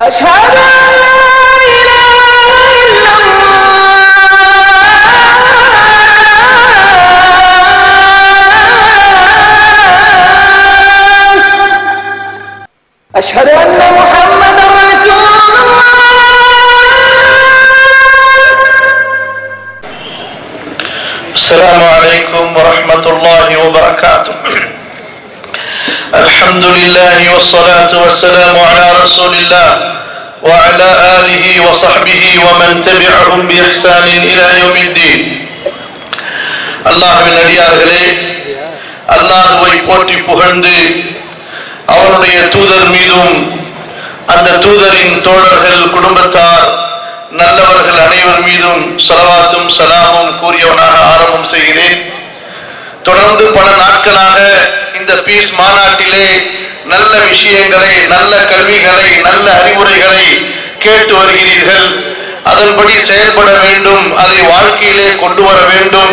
أشهد أن لا إله إلا الله أشهد أن محمدا رسول الله السلام عليكم ورحمة الله وبركاته الحمد لله والصلاة والسلام على رسول الله وعلى آله وصحبه ومن تبعهم بإحسان إلى يوم الدين அல்லாஹ்வின் அடியார்களே, அல்லாஹ்வை போற்றி புகழ்ந்து அவருடைய தூதர் மீதும் அந்த தூதரின் தோழர்கள், குடும்பத்தார், நல்லவர்கள் அனைவர் மீதும் ஸலவாத்தும் சலாமும் கூறியவனாக ஆரம்பம் செய்கிறேன். தொடர்ந்து பல நாட்களாக இந்த பீஸ் மாநாட்டிலே நல்ல விஷயங்களை, நல்ல கல்விகளை, நல்ல அறிவுரைகளை கேட்டு வருகிறீர்கள். அதன்படி செயல்பட வேண்டும், அதை வாழ்க்கையிலே கொண்டு வர வேண்டும்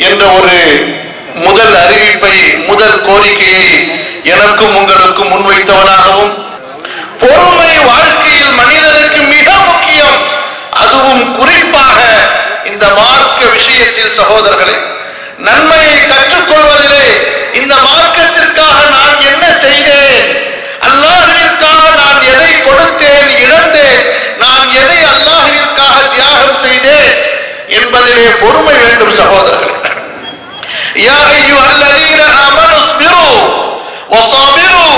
என்ற ஒரு முதல் அறிவிப்பை, முதல் கோரிக்கையை எனக்கும் உங்களுக்கும் முன்வைத்தவனாகவும், பொறுமை வாழ்க்கையில் மனிதனுக்கு மிக முக்கியம், அதுவும் குறிப்பாக இந்த மார்க்க விஷயத்தில் சகோதரர்களே, நன்மையை கற்றுக்கொள்வதிலே இந்த மார்க்கத்திற்காக நான் என்ன செய்தேன், அல்லாஹ்விற்காக நான் எதை கொடுத்தேன், இழந்தேன், நான் எதை அல்லாஹ்விற்காக தியாகம் செய்தேன் என்பதிலே பொறுமை வேண்டும் சகோதரர்களே. யா அய்யுஹல்லதீன ஆமனு இஸ்பிரு வஸாபிரு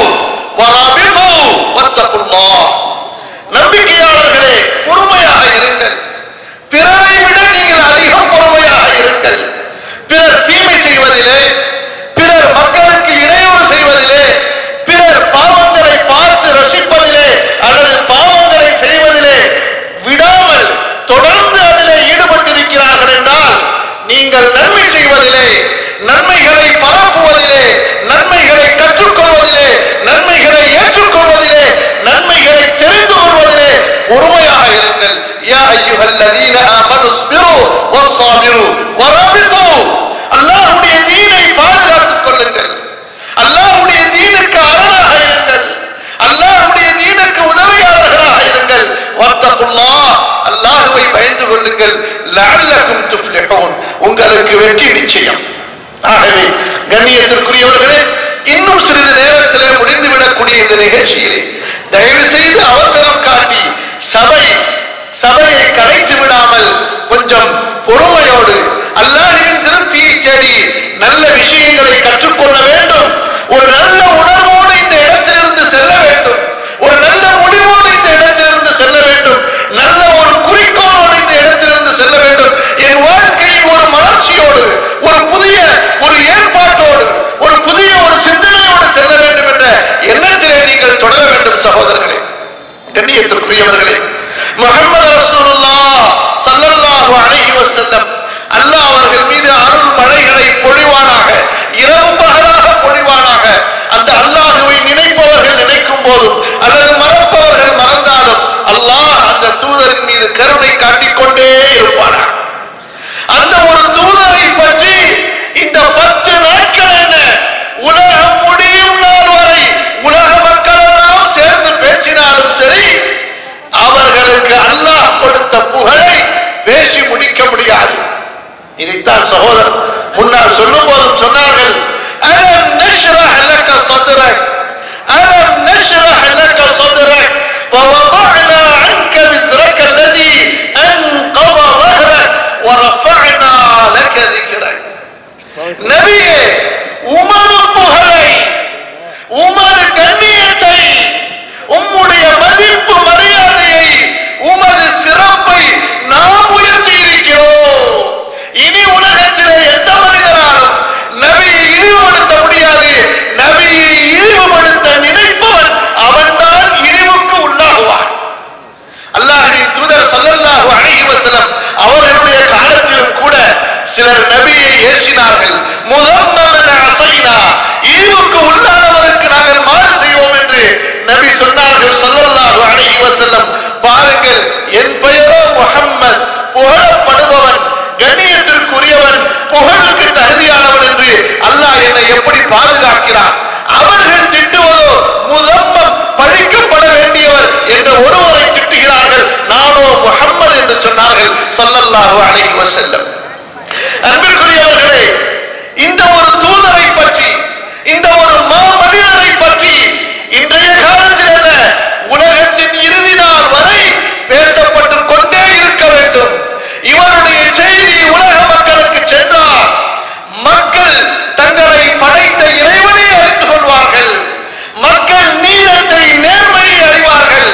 வராபிது வத்தகுல்லாஹ். நம்பிக்கையாளர்களே, பொறுமையாக இருங்கள். பிறரை விட நீங்கள் அதிகம் பொறுமையாக இருங்கள். பிறர் தீமை செய்வதிலே, பிறர் மக்களுக்கு இடையூறு செய்வதிலே, பிறர் பாவங்களை பார்த்து ரசிப்பதிலே அல்லது பாவங்களை செய்வதிலே விடாமல் தொடர்ந்து அதிலே ஈடுபட்டிருக்கிறார்கள் என்றால், நீங்கள் நன்மை செய்வதிலே, நன்மைகளை பரப்புவதிலே, நன்மைகளை கற்றுக்கொள்வதிலே, நன்மைகளை ஏற்றுக்கொள்வதிலே, நன்மைகளை தெரிந்து கொள்வதிலே பொறுமையாக இருங்கள். யா அய்யுஹல்லதீன ஆமனு இஸ்பிரு வஸாபிரு வராபிது. அல்லாஹ்வுடைய தீனை பாதுகாத்துக் கொள்ளுங்கள். அல்லாஹ்வுடைய தீனுக்கு அரணாக இருங்கள். அல்லாஹ்வுடைய தீனுக்கு உதவியாளர்களாக இருங்கள். வத்தகுல்லாஹ், அல்லாஹ்வை பயந்து கொள்ளுங்கள். லஅல்லகும் துஃப்லிஹூன், உங்களுக்கு வெற்றி நிச்சயம். ஆகவே கண்ணியத்திற்குரியவர்களே, இன்னும் சிறிது நேரத்திலே முடிந்துவிடக்கூடிய இந்த நிகழ்ச்சியிலே தயவு செய்து அவசரம் காட்டி சபையை கலைத்து விடாமல் கொஞ்சம் பொறுமையோடு அல்லாஹ்வின் திருப்தியை தேடி நல்ல விஷயங்களை கற்றுக்கொள்ள வேண்டும். ஒரு நல்ல உணர்வோடு இந்த இடத்திலிருந்து செல்ல வேண்டும். ஒரு நல்ல முடிவோடு இந்த இடத்திலிருந்து செல்ல வேண்டும். நல்ல ஒரு குறிக்கோளோடு இந்த இடத்திலிருந்து செல்ல வேண்டும். என் வாழ்க்கையில் ஒரு மலர்ச்சியோடு, ஒரு புதிய ஒரு ஏற்பாட்டோடு, ஒரு புதிய ஒரு சிந்தனையோடு செல்ல வேண்டும் என்ற எண்ணத்திலே நீங்கள் தொடர வேண்டும் சகோதரர்களே. கண்ணியத்திற்குரியவர்களே, முஹம்மது ரசூலுல்லாஹ் ஸல்லல்லாஹு அலைஹி வஸல்லம் அல்லாஹ் அவர்கள் மீது அருள் மழைகளை பொழிவானாக, இரவு பகலாக பொழிவானாக. அந்த அல்லாஹ்வை நினைப்பவர்கள் நினைக்கும் போதும் அல்லது மறப்பவர்கள் மறந்தாலும் அல்லாஹ் அந்த தூதரின் மீது கருணை காட்டிக்கொண்டே இருப்பானாக. அந்த ஒரு தூதரை பற்றி இந்த 10 நாட்கள் என்ன, உலகம் முடியும் நாள் வரை உலக மக்கள் எல்லாம் சேர்ந்து பேசினாலும் சரி, அவர்களுக்கு அல்லாஹ் கொடுத்த புகழை பேசி முடிக்க முடியாது. இதைத்தான் சகோதரர் முன்னால் சொல்லும் போதும் சொன்னார்கள், அலம் நஷ்ரஹ் லக ஸத்ரக், அலம் நஷ்ரஹ் லக ஸத்ரக் வவضعنا عنك وزرك الذي انقض ظهرك ورفعنا لك ذكرك. நபியே, உமது புகழை, உமது கண்ணியத்தை, உம்முடைய மதிப்பு மரியாதையை, உமது சிறப்பை நாம் உயர்த்தி இருக்கிறோம். இனி உலகத்திலே எந்த மனிதனாலும் நபியை இழிவுபடுத்த முடியாது. நபியை இழிவுபடுத்த நினைப்பவன் அவன்தான் இழிவுக்கு உள்ளாகுவான். அல்லாஹ்வின் தூதர் ஸல்லல்லாஹு அலைஹி வஸல்லம் அவர்களுடைய காலத்திலும் கூட சிலர் நபியை ஏசினார்கள். முதம்மமன் அஸைனா, ஸல்லல்லாஹு அலைஹி வஸல்லம். அன்பிற்குரியவர்களே, இந்த ஒரு தூதரை பற்றி, இந்த ஒரு மாமனிதரை பற்றி இன்றைய காலத்தில் உலகத்தின் இறுதி நாள் வரை பேசப்பட்டு கொண்டே இருக்க வேண்டும். இவருடைய செய்தி உலக மக்களுக்கு சென்றால் மக்கள் தங்களை படைத்த இறைவனை அறிந்து கொள்வார்கள், மக்கள் நீதத்தை நேர்மையை அறிவார்கள்,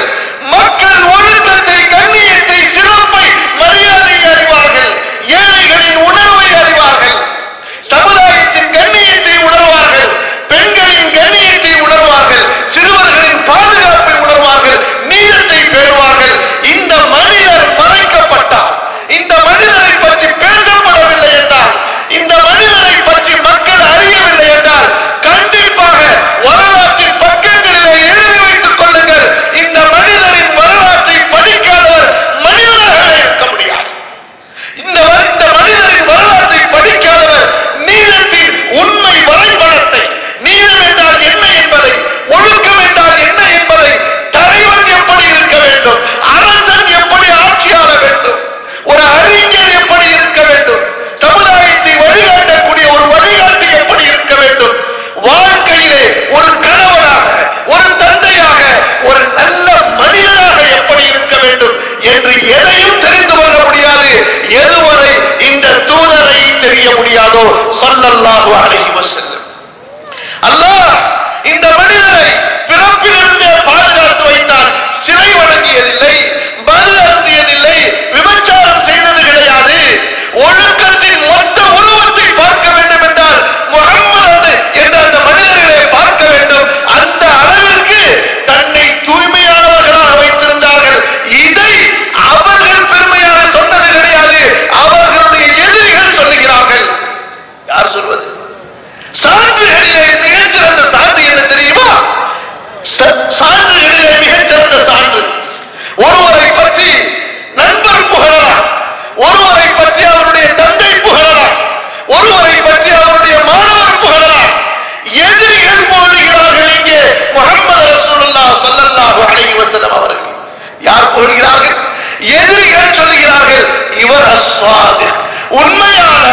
மக்கள் ஒழுக்கத்தை கண்ணியத்தை சிறப்பை மரியாதையை அறிவார்கள், ஏழைகளின் உணர்வை அறிவார்கள், சமுதாயத்தின் கண்ணியத்தை உணர்வார்கள், பெண்களின் கண்ணியத்தை உணர்வார்கள், சிறுவர்களின் பாதுகாப்பை உணர்வார்கள், நீதத்தை பெறுவார்கள். இந்த மனிதர் மறைக்கப்பட்டார், இந்த மனிதரை பற்றி பேசப்படவில்லை என்றால், இந்த மனிதரை பற்றி மக்கள் அறியவில்லை என்றால் கண்டிப்பாக வரலாற்றின் பக்கங்களிலே எழுதி வைத்துக் கொள்ளுங்கள், இந்த மனிதரின் வரலாற்றை படிக்காதவர் மனிதராக இருக்க முடியாது. இந்த மனிதரின் வரலாற்றை படிக்காதவர் நீதத்தின் உண்மை வரைபடத்தை, நீதம் என்றால் என்ன என்பதை, ஒழுக்கம் என்றால் என்ன என்பதை, தலைவன் எப்படி இருக்க வேண்டும், அரசன் எப்படி ஆட்சியாள வேண்டும், ஒரு அறிஞர் எப்படி இருக்க வேண்டும், சமுதாயத்தை வழிகாட்டக்கூடிய ஒரு வழிகாட்டி எப்படி இருக்க வேண்டும், வாழ்க்கையிலே ஒரு கணவனாக, ஒரு தந்தையாக, ஒரு நல்ல மனிதனாக எப்படி இருக்க வேண்டும் என்று எதையும் தெரிந்து கொள்ள முடியாது எதுவரை இந்த தூதரை தெரிய முடியாதோ ஸல்லல்லாஹு அலைஹி வஸல்லம். அல்லாஹ் இந்த மனிதரை பிறப்பிலிருந்தே பாதுகாத்து வைத்தான். சிலை வழங்கியதில்லை, பலி அருந்தியதில்லை, விபச்சாரம் செய்தது கிடையாது. ஒழுக்கத்தின் மொத்த உருவத்தை பார்க்க வேண்டும் என்றால் முஹம்மது என்ற அந்த மனிதர்களை பார்க்க வேண்டும். அந்த அளவிற்கு தன்னை தூய்மையானவர்களாக வைத்திருந்தார்கள். இதை அவர்கள் பெருமையாக சொன்னது கிடையாது, அவர்களுடைய எதிரிகள் சொல்லுகிறார்கள். யார் சொல்வது? சான்றுகளிலே மிகச்சிறந்த சான்று என்ன தெரியுமா? சான்றுகளிலே மிகச்சிறந்த சான்று, ஒருவரை பற்றி நண்பர் புகழலாம், ஒருவரை பற்றி அவருடைய தந்தை புகழலாம், ஒருவரை பற்றி அவருடைய மாணவர் புகழலாம். எதிரிகள் புகழ்கிறார்கள். இங்கே முஹம்மது ரசூலுல்லாஹ் ஸல்லல்லாஹு அலைஹி வஸல்லம் அவர்கள் யார் புகழ்கிறார்கள்? எதிரிகள் சொல்லுகிறார்கள், இவர் அஸ்ஸாதிக், உண்மையான,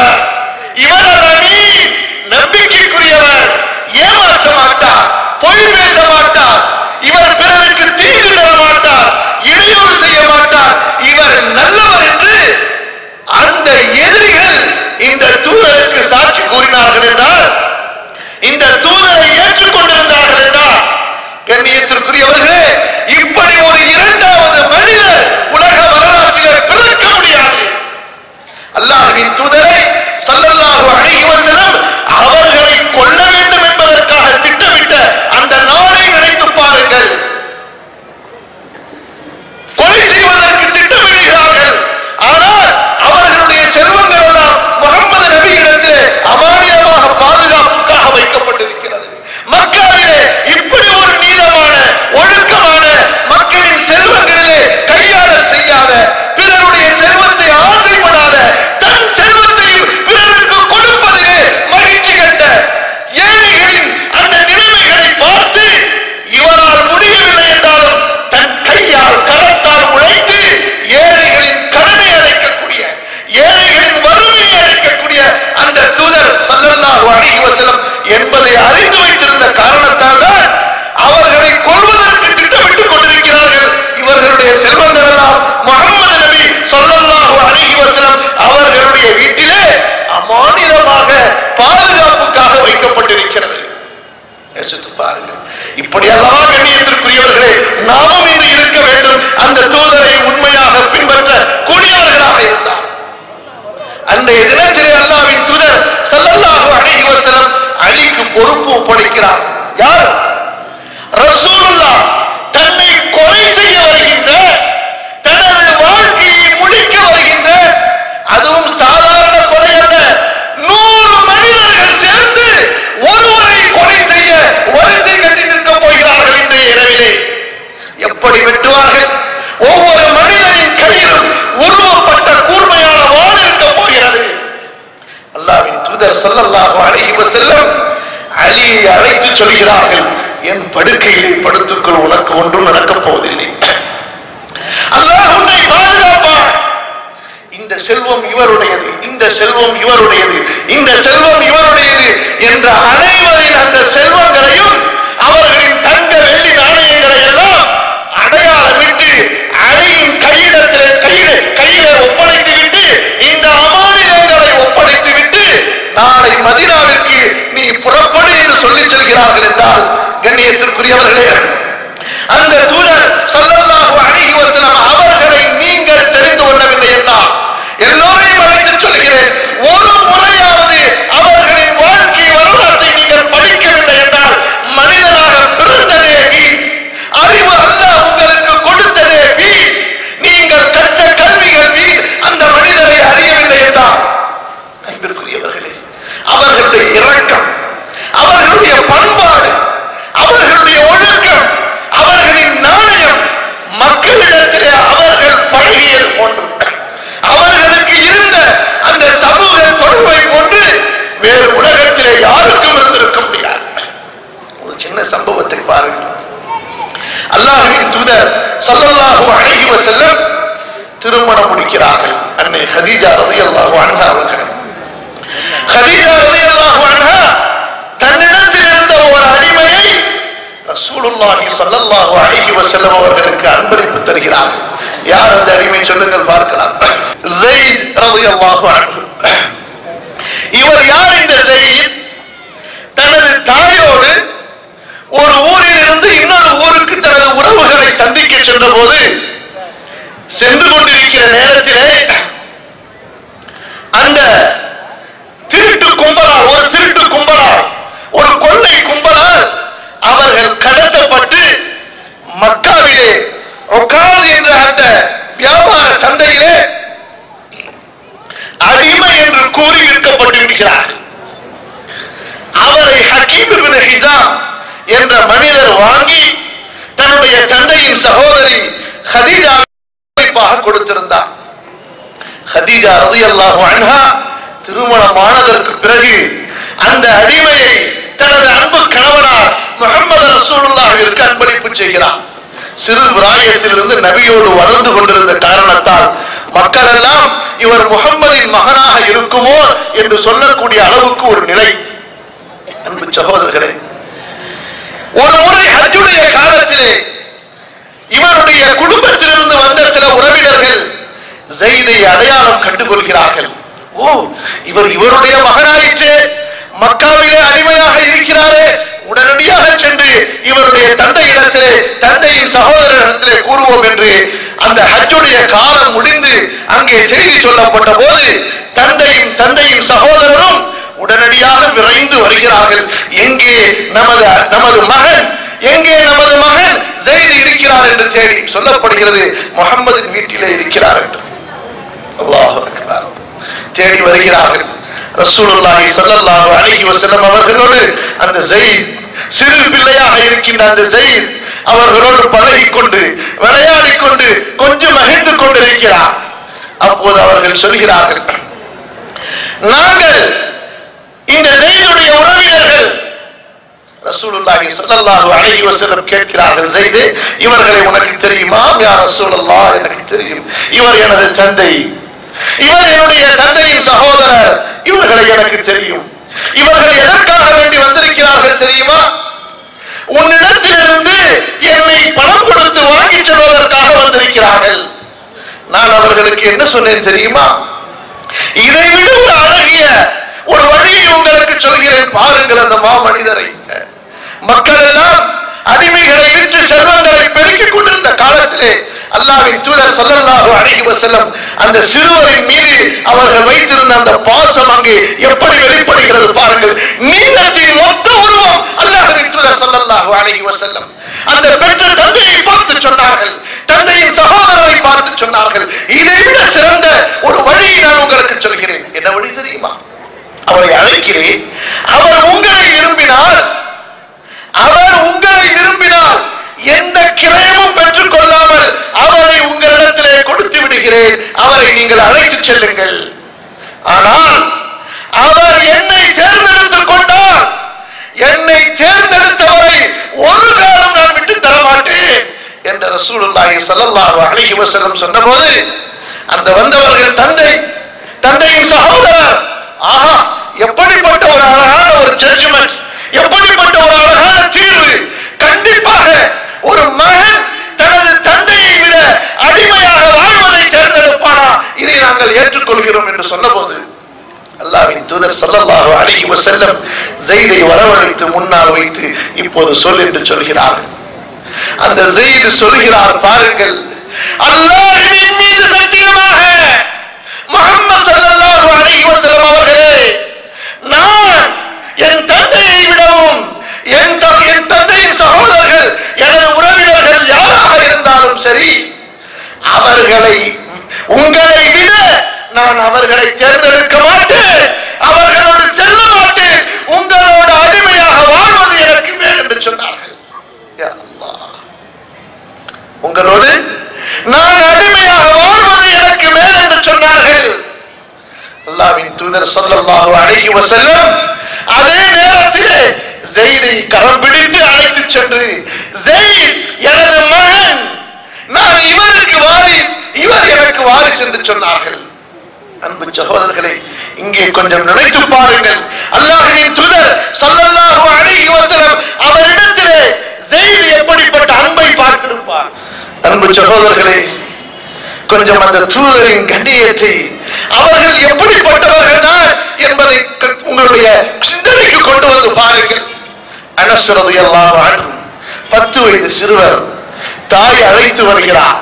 இவர் அமீன், நம்பிக்கைக்குரியவர், ஏமாற்ற மாட்டார், பொய் பேச மாட்டார், இவர் பிறருக்கு தீங்கு தர மாட்டார், இடையூறு செய்ய மாட்டார், இவர் நல்லவர் என்று அந்த எதிரிகள் இந்த தூதருக்கு சாட்சி கூறினார்கள் என்றால், இந்த தூதரை ஏற்றுக்கொண்டிருந்தார்கள் என்றால், கண்ணியத்திற்குரியவர்களே, இப்படி ஒரு இரண்டாவது மனிதர் உலக வரலாற்றிலே பிறக்க முடியாது. அல்லாஹ்வின் தூதரை ஸல்லல்லாஹு அலைஹி வஸல்லம் அவர்களை கொல்ல வேண்டும் என்பதற்காக திட்டமிட்ட அந்த நாளை நினைத்து பாருங்கள். கொலை செய்வதற்கு திட்டமிடுகிறார்கள். ஆனால் அவர்களுடைய செல்வங்கள் எல்லாம் முஹம்மது நபியிடத்தில் அமானியமாக பாதுகாப்புக்காக வைக்கப்பட்டிருக்கிறது. மக்காவிலே இப்படி ஒரு நீதமான, ஒழுக்கமான, மக்களின் செல்வங்களிலே கையாளல் செய்யாத, பிறருடைய செல்வத்தை ஆசைப்படாத, தன் செல்வத்தையும் பிறருக்கு கொடுப்பதிலே மகிழ்ச்சி கண்ட ஏழைகளின் அந்த நிலைமைகளை பார்த்து இவரால் முடியவில்லை என்றாலும் தன் கையால் கரத்தால் உழைத்து ஏழைகளின் கடனை அடைக்கக்கூடிய, ஏழைகளின் வறுமையை அடைக்கக்கூடிய அந்த தூதர் ஸல்லல்லாஹு அலைஹி வஸல்லம் என்பதை அறிந்து வைத்திருந்த காரணத்தால் தான் அவர்களை கொல்வதற்கு திட்டமிட்டுக் கொண்டிருக்கிறார்கள். இவர்களுடைய செல்வங்கள் எல்லாம் முஹம்மது நபி ஸல்லல்லாஹு அலைஹி வஸல்லம் அவர்களுடைய வீட்டிலே அமானிதமாக பாதுகாப்புக்காக வைக்கப்பட்டிருக்கிறது. யோசித்து பாருங்கள். இப்படி அல்லவா கண்ணியத்திற்குரியவர்களே நாமும் இன்று இருக்க வேண்டும். அந்த தூதரை உண்மையாக பின்பற்ற கூடியவர்களாக இருந்தார். அன்றைய தினத்திலே அல்லாஹ்வின் தூதர் ஸல்லல்லாஹு அலைஹி வஸல்லம் அலிக்கு பொறுப்பு ஒப்படைக்கிறார். யார்? ரசூலுல்லாஹ் தன்னை கொலை செய்ய வருகின்ற, தனது வாழ்க்கையை முடிக்க வருகின்ற, அதுவும் சாதாரண கொலை அல்ல, 100 மனிதர்கள் சேர்ந்து ஒருவரை கொலை செய்ய வரிசை கட்டி நிற்க போகிறார்கள். இன்றைய இரவிலே எப்படி வெட்டுவார்கள்? ஒவ்வொரு மனிதனின் கையிலும் உருவப்பட்ட கூர்மையான வாள் இருக்க போகிறது. அல்லாஹ்வின் தூதர் ஸல்லல்லாஹு அலைஹி வஸல்லம் அலியை அழைத்து சொல்கிறார்கள், என் படுக்கையிலே படுத்துக்கள், உனக்கு ஒன்றும் நடக்கப் போவதில்லை, அல்லாஹ் உன்னை பாதுகாப்பான். இந்த செல்வ செல்வம் இவருடையது, இந்த செல்வம் இவருடையது என்ற அனைவரின் அந்த செல்வங்களையும் அவர்களின் தங்க வெள்ளி நாணயங்களை எல்லாம் அடையாளமிட்டு அலியின் கையிலே ஒப்படைத்து விட்டு இந்த அமானிதங்களை ஒப்படைத்து விட்டு நாளை மதீனாவிற்கு நீ புறப்படு என்று சொல்லி செல்கிறார்கள் என்றால் கண்ணியத்திற்குரியவர்களே, அந்த தூதர் ஸல்லல்லாஹு அலைஹி வஸல்லம் அவர்களை நீங்கள் தெரிந்து கொள்ளவில்லை என்றால் எல்லோரையும் அழைத்து சொல்கிறேன், ஒரு முறையாவது அவர்களின் வாழ்க்கை வரலாற்றை நீங்கள் படிக்கவில்லை என்றால் மனிதனாக பிறந்ததே வீண், அறிவு அல்லாஹ் உங்களுக்கு கொடுத்ததே வீண், நீங்கள் கற்ற கல்விகள் வீண், அந்த மனிதரை அறியவில்லை என்றால் அன்பிற்குரியவர்களே, அவர்களுடைய இரக்கம், அவர்களுடைய பண்பாடு, அவர்களுடைய ஒழுக்கம், அவர்களின் நாணயம் மக்களிடத்திலே அவர்கள் பழகியல் போன்று அவர்களுக்கு இருந்த அந்த சமூக தொடர்பை கொண்டு வேறு உலகத்திலே யாருக்கும் இருந்திருக்க முடியாது. ஒரு சின்ன சம்பவத்தை பாருங்கள். அல்லாஹ்வின் தூதர் ஸல்லல்லாஹு அலைஹி வஸல்லம் திருமணம் முடிக்கிறார்கள். அன்னை கதீஜா ரலியல்லாஹு அன்ஹா அவர்கள். கதீஜா ரலியல்லாஹு அன்ஹா தன்னிடத்தில் இருந்த ஒரு அடிமையை ரசூலுல்லாஹி ஸல்லல்லாஹு அலைஹி வஸல்லம் அவர்களுக்கு அன்பளிப்பு தருகிறார்கள். யார் அந்த அடிமை சொல்லுங்கள் பார்க்கலாம். ஸைத் ரலியல்லாஹு அன்ஹு. இவர் யார்? இந்த ஸைத் தனது தாயோடு ஒரு ஊரில் இருந்து இன்னொரு ஊருக்கு தனது உறவுகளை சந்திக்க சென்ற போது சென்று கொண்டிருக்கிற நேரத்திலே அந்த திருட்டு கும்பலால் ஒரு கொள்ளை கும்பலால் அவர்கள் கடத்தப்பட்டு மக்காவிலே உகால் என்ற அந்த வியாபார சந்தையிலே அடிமை என்று கூறி விற்கப்பட்டு இருக்கிறார்கள். அவரை ஹக்கீம் இப்னு ஹிஸாம் என்ற மனிதர் வாங்கி தன்னுடைய தந்தையின் சகோதரி கதீஜாவுக்கு கொடுத்திருந்தார். கதீஜா ரலியல்லாஹு அன்ஹா திருமணமானதற்கு பிறகு அந்த அடிமையை தனது அன்பு கணவனார் முஹம்மது ரசூலுல்லாஹிற்கு அன்பளிப்பு செய்கிறார். சிறு பிராயத்திலிருந்து நபியோடு வளர்ந்து கொண்டிருந்த காரணத்தால் மக்கள் எல்லாம் இவர் முஹம்மதின் மகனாக இருக்குமோ என்று சொல்லக்கூடிய அளவுக்கு ஒரு நிலை. அன்பு சகோதரர்களே, ஒரு முறை ஹஜ்ஜுடைய காலத்திலே இவருடைய குடும்பத்திலிருந்து வந்த சில உறவினர்கள் ஸைதை அடையாளம் கண்டுகொள்கிறார்கள். ஓ, இவருடைய மகனாயிற்று, மக்காவிலே அடிமையாக இருக்கிறாரே, உடனடியாக சென்று இவருடைய தந்தையிடத்திலே தந்தையின் சகோதரரிடத்திலே கூறுவோம் என்று அந்த ஹஜ்ஜுடைய காலம் முடிந்து அங்கே செய்தி சொல்லப்பட்ட போது தந்தையின் சகோதரரும் உடனடியாக விரைந்து வருகிறார்கள். எங்கே நமது மகன் ஸைத் இருக்கிறார் என்று தேடி சொல்லப்படுகிறது. முஹம்மதின் வீட்டிலே இருக்கிறார் என்று. அல்லாஹு அக்பர். தேடி வருகிறார்கள். ரசூலுல்லாஹி ஸல்லல்லாஹு அலைஹி வஸல்லம் அவர்களோடு அந்த ஸைத், சிறு பிள்ளையாக இருக்கின்ற அந்த ஸைத் அவர்களோடு பழகிக்கொண்டு விளையாடிக் கொண்டு கொஞ்சம் மகிழ்ந்து கொண்டிருக்கிறார். அப்போது அவர்கள் சொல்கிறார்கள், நாங்கள் இந்த ஸைதுடைய உறவினர்கள். ரசூலுல்லாஹி ஸல்லல்லாஹு அலைஹி வஸல்லம் கேட்கிறார்கள், ஸைத், இவர்களை உனக்கு தெரியுமா? யா ரசூலல்லாஹ், எனக்கு தெரியும். இவர் எனது தந்தை, இவர் என்னுடைய தந்தையின் சகோதரர், இவர்களை எனக்கு தெரியும். இவர்கள் எதற்காக வேண்டி வந்திருக்கிறார்கள் தெரியுமா? உன்னிடத்திலிருந்து என்னை பணம் கொடுத்து வாங்கி செல்வதற்காக வந்திருக்கிறார்கள். நான் அவர்களுக்கு என்ன சொன்னேன் தெரியுமா? இதைவிட ஒரு அழகிய ஒரு வழியை உங்களுக்கு சொல்கிறேன், பாருங்கள் அந்த மாமனிதரை. மக்கள் எல்லாம் அடிமைகளை விட்டு செல்வங்களை பெருக்கிக் கொண்டிருந்த காலத்திலே அல்லாஹ்வின் தூதர் ஸல்லல்லாஹு அலைஹி வஸல்லம் அந்த சிறுவரின் மீது அவர்கள் வைத்திருந்த அந்த பாசம் அங்கே எப்படி வெளிப்படுகிறது பாருங்கள். நீளத்தின் மொத்த உருவம் அல்லாஹ்வின் தூதர் ஸல்லல்லாஹு அலைஹி வஸல்லம் அந்த பெற்ற தந்தையை பார்த்து சொன்னார்கள், தந்தையின் சகோதரரை பார்த்து சொன்னார்கள், இதை விட சிறந்த ஒரு வழியை நான் உங்களுக்கு சொல்கிறேன். என்ன வழி தெரியுமா? அவரை அழைக்கிறேன். அவர் உங்களை விரும்பினால் எந்த கிரயமும் பெற்றுக் கொள்ளாமல் அவரை உங்களிடத்திலே கொடுத்து விடுகிறேன். அவரை நீங்கள் அழைத்து செல்லுங்கள். ஆனால் அவர் என்னை தேர்ந்தெடுத்துக் கொண்டார். என்னை தேர்ந்தெடுத்தவரை ஒரு காலம் நான் விட்டு தரமாட்டேன் என்று ரசூலுல்லாஹி ஸல்லல்லாஹு அலைஹி வஸல்லம் சொன்னபோது அந்த வந்தவர்கள் தந்தையின் சகோதரர் ஆஹா, எப்படிப்பட்ட ஒரு அழகான ஒரு ஜட்ஜ்மெண்ட், எப்படிப்பட்ட ஒரு அழகான தீர்வு. கண்டிப்பாக ஒரு மகன் தனது தந்தையை விட அடிமையாக வாழ்வதை தேர்ந்தெடுப்பானா, இதை நாங்கள் ஏற்றுக்கொள்கிறோம் என்று சொன்னபோது அல்லாஹ்வின் தூதர் ஸல்லல்லாஹு அலைஹி வஸல்லம் ஸைதை வரவழைத்து முன்னால் வைத்து இப்போது சொல் என்று சொல்கிறார்கள். அந்த ஸைத் சொல்கிறார், பாருங்கள், அல்லாஹ்வின் மீது சத்தியமாக முஹம்மது ஸல்லல்லாஹு அலைஹி வஸல்லம் அவர்களே, நான் என் தந்தையை விடவும் என் தந்தையின் சகோதரர்கள் எனது உறவினர்கள் யாராக இருந்தாலும் சரி, அவர்களை உங்களை விட நான் அவர்களை தேர்ந்தெடுக்க மாட்டேன், அவர்களோடு செல்ல மாட்டேன், உங்களோட அடிமையாக வாழ்வது எனக்கு மேல் என்று சொன்னார்கள். யா அல்லாஹ், உங்களோடு நான் அடிமையாக வாழ்வது எனக்கு மேல் என்று சொன்னார்கள். அல்லாஹ்வின் தூதர் ஸல்லல்லாஹு அலைஹி வஸல்லம் அதே நேரத்திலே ஸைதை கரம் பிடித்து அழைத்து சென்று, ஸைத் எனது மகன், நான் இவருக்கு வாரிஸ், இவர் எனக்கு வாரிஸ் என்று சொன்னார்கள். அன்பு சகோதரர்களே, இங்கே கொஞ்சம் நினைத்து பாருங்கள். அல்லாஹ்வின் தூதர் ஸல்லல்லாஹு அலைஹி வஸல்லம் அவரிடத்திலே ஸைத் எப்படிப்பட்ட அன்பை பார்த்திருப்பார். அன்பு சகோதரர்களே, கொஞ்சம் அந்த தூதரின் கண்ணியத்தை, அவர்கள் எப்படிப்பட்டவர்கள் தான் என்பதை உங்களுடைய சிந்தனைக்கு கொண்டு வந்து பாருங்கள். அனஸ் ரலியல்லாஹு அன்ஹு 10 வயது சிறுவர் தாய் அழைத்து வருகிறார்.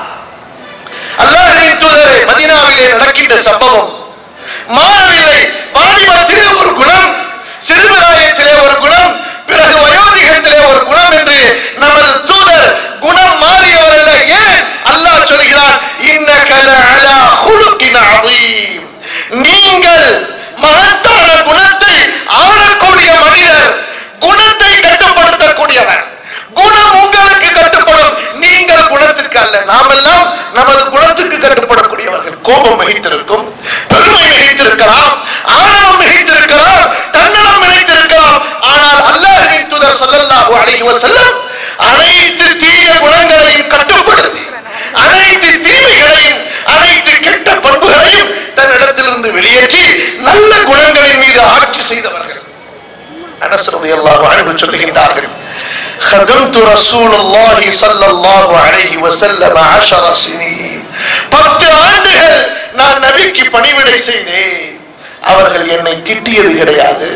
அல்லாஹ்வின் தூதரே, மதீனாவிலே நடக்கின்ற சம்பவம் மாறவில்லை. வாலிபத்திலே ஒரு குணம், சிறுபிராயத்திலே ஒரு குணம், பிறகு வயோதிகத்திலே ஒரு குணம் என்று நமது தூதர் குணம் மாறியவர் அல்ல. ஏன் அல்லாஹ் சொல்கிறார், இன்னக லஅலா குலுகின் அதீம், நீங்கள் மகத்தான குணத்தை ஆளக்கூடிய மனிதர், குணத்தை கட்டுப்படுத்தக்கூடியவர். குணம் உங்களுக்கு கட்டுப்படும், நீங்கள் குணத்துக்கு அல்ல. நாம் எல்லாம் நமது குணத்துக்கு கட்டுப்படக்கூடியவர்கள். கோபம் மிகைத்திருக்கும், பெருமை மிகைத்திருக்கலாம், ஆணவம் மிகைத்திருக்கலாம், தன்னலம் மிகைத்திருக்கலாம். ஆனால் அல்லாஹ்வின் தூதர் ஸல்லல்லாஹு அலைஹி வஸல்லம் அனைத்து தீய குணங்களையும் கட்டுப்படுத்தி, அனைத்து தீமைகளையும், அனைத்து கெட்ட பண்புகளையும் தன்னிடத்திலிருந்து வெளியேற்றி நல்ல குணங்களின் மீது ஆட்சி செய்தவர்கள். அனஸ் ரலியல்லாஹு அன்ஹு சொல்லுகின்றார்கள், خدمت رسول الله صلى الله عليه وسلم 10 سنين. 10 ஆண்டுகள் நான் நபிக்கு பணிவிடை செய்தேன். அவர்கள் என்னை திட்டியது கிடையாது,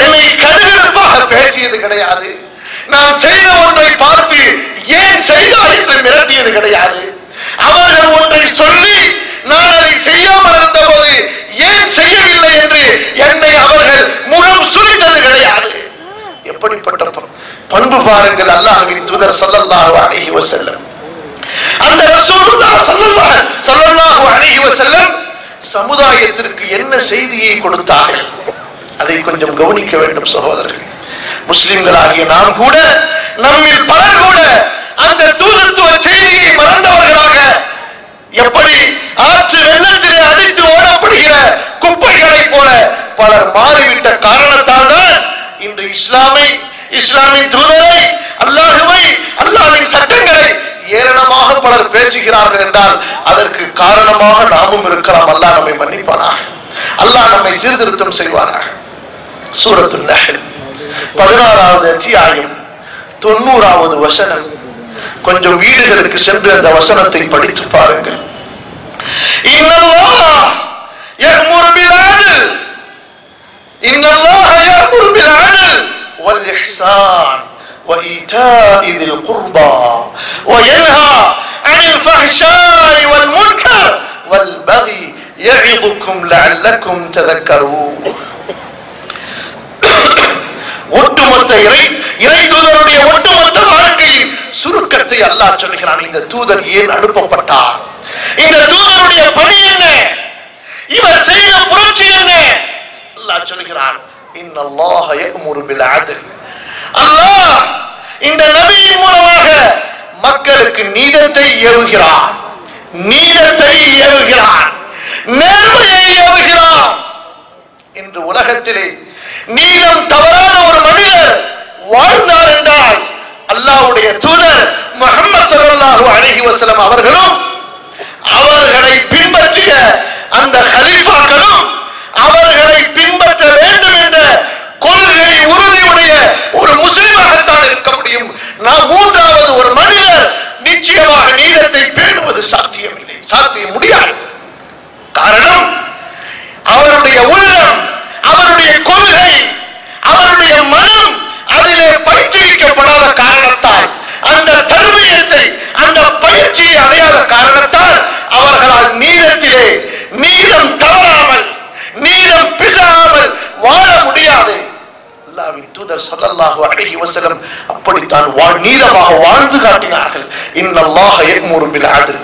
என்னை கடுகடுப்பாக பேசியது கிடையாது, நான் செய்த ஒன்றை பார்த்து ஏன் செய்தார் என்று மிரட்டியது கிடையாது. அவர்கள் ஒன்றை சொல்லி நான் அதை செய்யாமல் இருந்தபோது ஏன் செய்யவில்லை என்று என்னை அவர்கள் முகம் சுளித்தது கிடையாது. எப்படிப்பட்ட பண்பு பாருங்கள் அல்லாஹ்வின் தூதர் ஸல்லல்லாஹு அலைஹி வஸல்லம். அந்த ரசூலுல்லாஹ் ஸல்லல்லாஹு அலைஹி வஸல்லம் சமுதாயத்திற்கு என்ன செய்தியை கொடுத்தார்கள், அதை கொஞ்சம் கவனிக்க வேண்டும் சகோதரர்கள். முஸ்லிம்களாகிய நாம் கூட, நம்மில் பலர் கூட அந்த தூதத்துவ செய்தியை மறந்தவர்களாக, எப்படி ஆற்று வெள்ளத்திலே அடித்து ஓடப்படுகிற குப்பைகளை போல பலர் மாறிவிட்ட காரணத்தால் தான் இன்று இஸ்லாமை, இஸ்லாமின் தூதரை, அல்லாஹ்வை, அல்லாஹ்வின் சட்டங்களை ஏளனமாக பலர் பேசுகிறார்கள் என்றால் அதற்கு காரணமாக நாமும் இருக்கலாம். அல்லாஹ் நம்மை மன்னிப்பானாக, அல்லாஹ் நம்மை சீர்திருத்தம் செய்வானாக. சூரத்துன் நஹ்ல் 16வது அத்தியாயம் 90வது வசனம். கொஞ்சம் வீடுகளுக்கு சென்று அந்த வசனத்தை படித்து பாருங்கள். இன்னல்லாஹ் யஅமுரு பில் அத்ல், இன்னல்லாஹ யஅமுரு பில் அத்ல் வல் இஹ்சான் وإيتاء ذي القربى وينهى عن الفحشاء والمنكر والبغي يعظكم لعلكم تذكرون. ஒட்டுமொத்த இறை தூதருடைய ஒட்டுமொத்த வாழ்க்கையின் சுருக்கத்தை அல்லாஹ் சொல்கிறான். இந்த தூதர் ஏன் அனுப்பப்பட்டார், இந்த தூதருடைய பணி என்ன, இவர் செய்த புரட்சி என்ன, அல்லாஹ் சொல்கிறான். இன்னல்லாஹ யஅமுரு பில் அத்ல், அல்லாஹ் இந்த நபியின் மூலமாக மக்களுக்கு நீதத்தை ஏவுகிறார், நீதத்தை ஏவுகிறார், நேர்மையை ஏவுகிறார். இன்று உலகத்திலே நீதம் தவறான ஒரு மனிதர் வாழ்ந்தார் என்றால் அல்லாஹ்வுடைய தூதர் முஹம்மது ஸல்லல்லாஹு அலைஹி வஸல்லம் அவர்களும் அவர்களை பின்பற்றிய அந்த கலீஃபாக்களும் அவர்களை மூன்றாவது ஒரு மனிதர் நிச்சயமாக நீதத்தை பேணுவது சாத்தியமில்லை, சாத்தியம் முடியாது. காரணம் அவருடைய உள்ளம், அவருடைய கொள்கை, அவருடைய மனம் அதிலே பயிற்றுவிக்கப்படாத காரணத்தால், அந்த தர்மீயத்தை, அந்த பயிற்சியை அடையாத காரணத்தால் அவர்களால் நீதத்திலே நீதம் தவறாமல், நீதம் பிசாமல் வாழ முடியாது. அல்லாஹ்வின் தூதர் ஸல்லல்லாஹு அலைஹி வஸல்லம் அப்படித்தான் நீதமாக வாழ்ந்து காட்டினார்கள். இன்னல்லாஹ யஅமுரு பில் அத்ல்.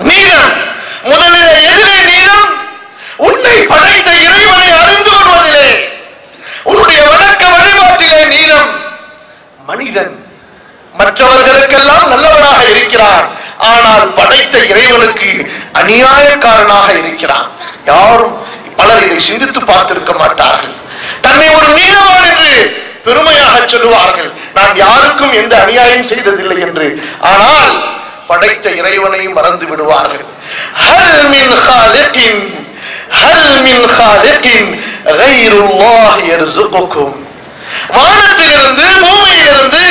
நீதம் முதலிலே எதிரே நீதம், உன்னை படைத்த இறைவனை அறிந்து கொள்வதிலே, உன்னுடைய வணக்க வழிபாட்டிலே நீதம். மனிதன் மற்றவர்களுக்கெல்லாம் நல்லவனாக இருக்கிறான், ஆனால் படைத்த இறைவனுக்கு அநியாயக்காரனாக இருக்கிறான். யாரும் பலர் இதை சிந்தித்து பார்த்திருக்க மாட்டார்கள். தன்னை ஒரு நீதவான் என்று பெருமையாக சொல்லுவார்கள், நான் யாருக்கும் எந்த அநியாயம் செய்ததில்லை என்று. ஆனால் படைத்த இறைவனையும் மறந்து விடுவார்கள். ஹல் மின் காலிகின் ஹல் மின் காலிகின் கைருல்லாஹ் யர்ஸுகுகும். வானத்திலிருந்து பூமியிலிருந்து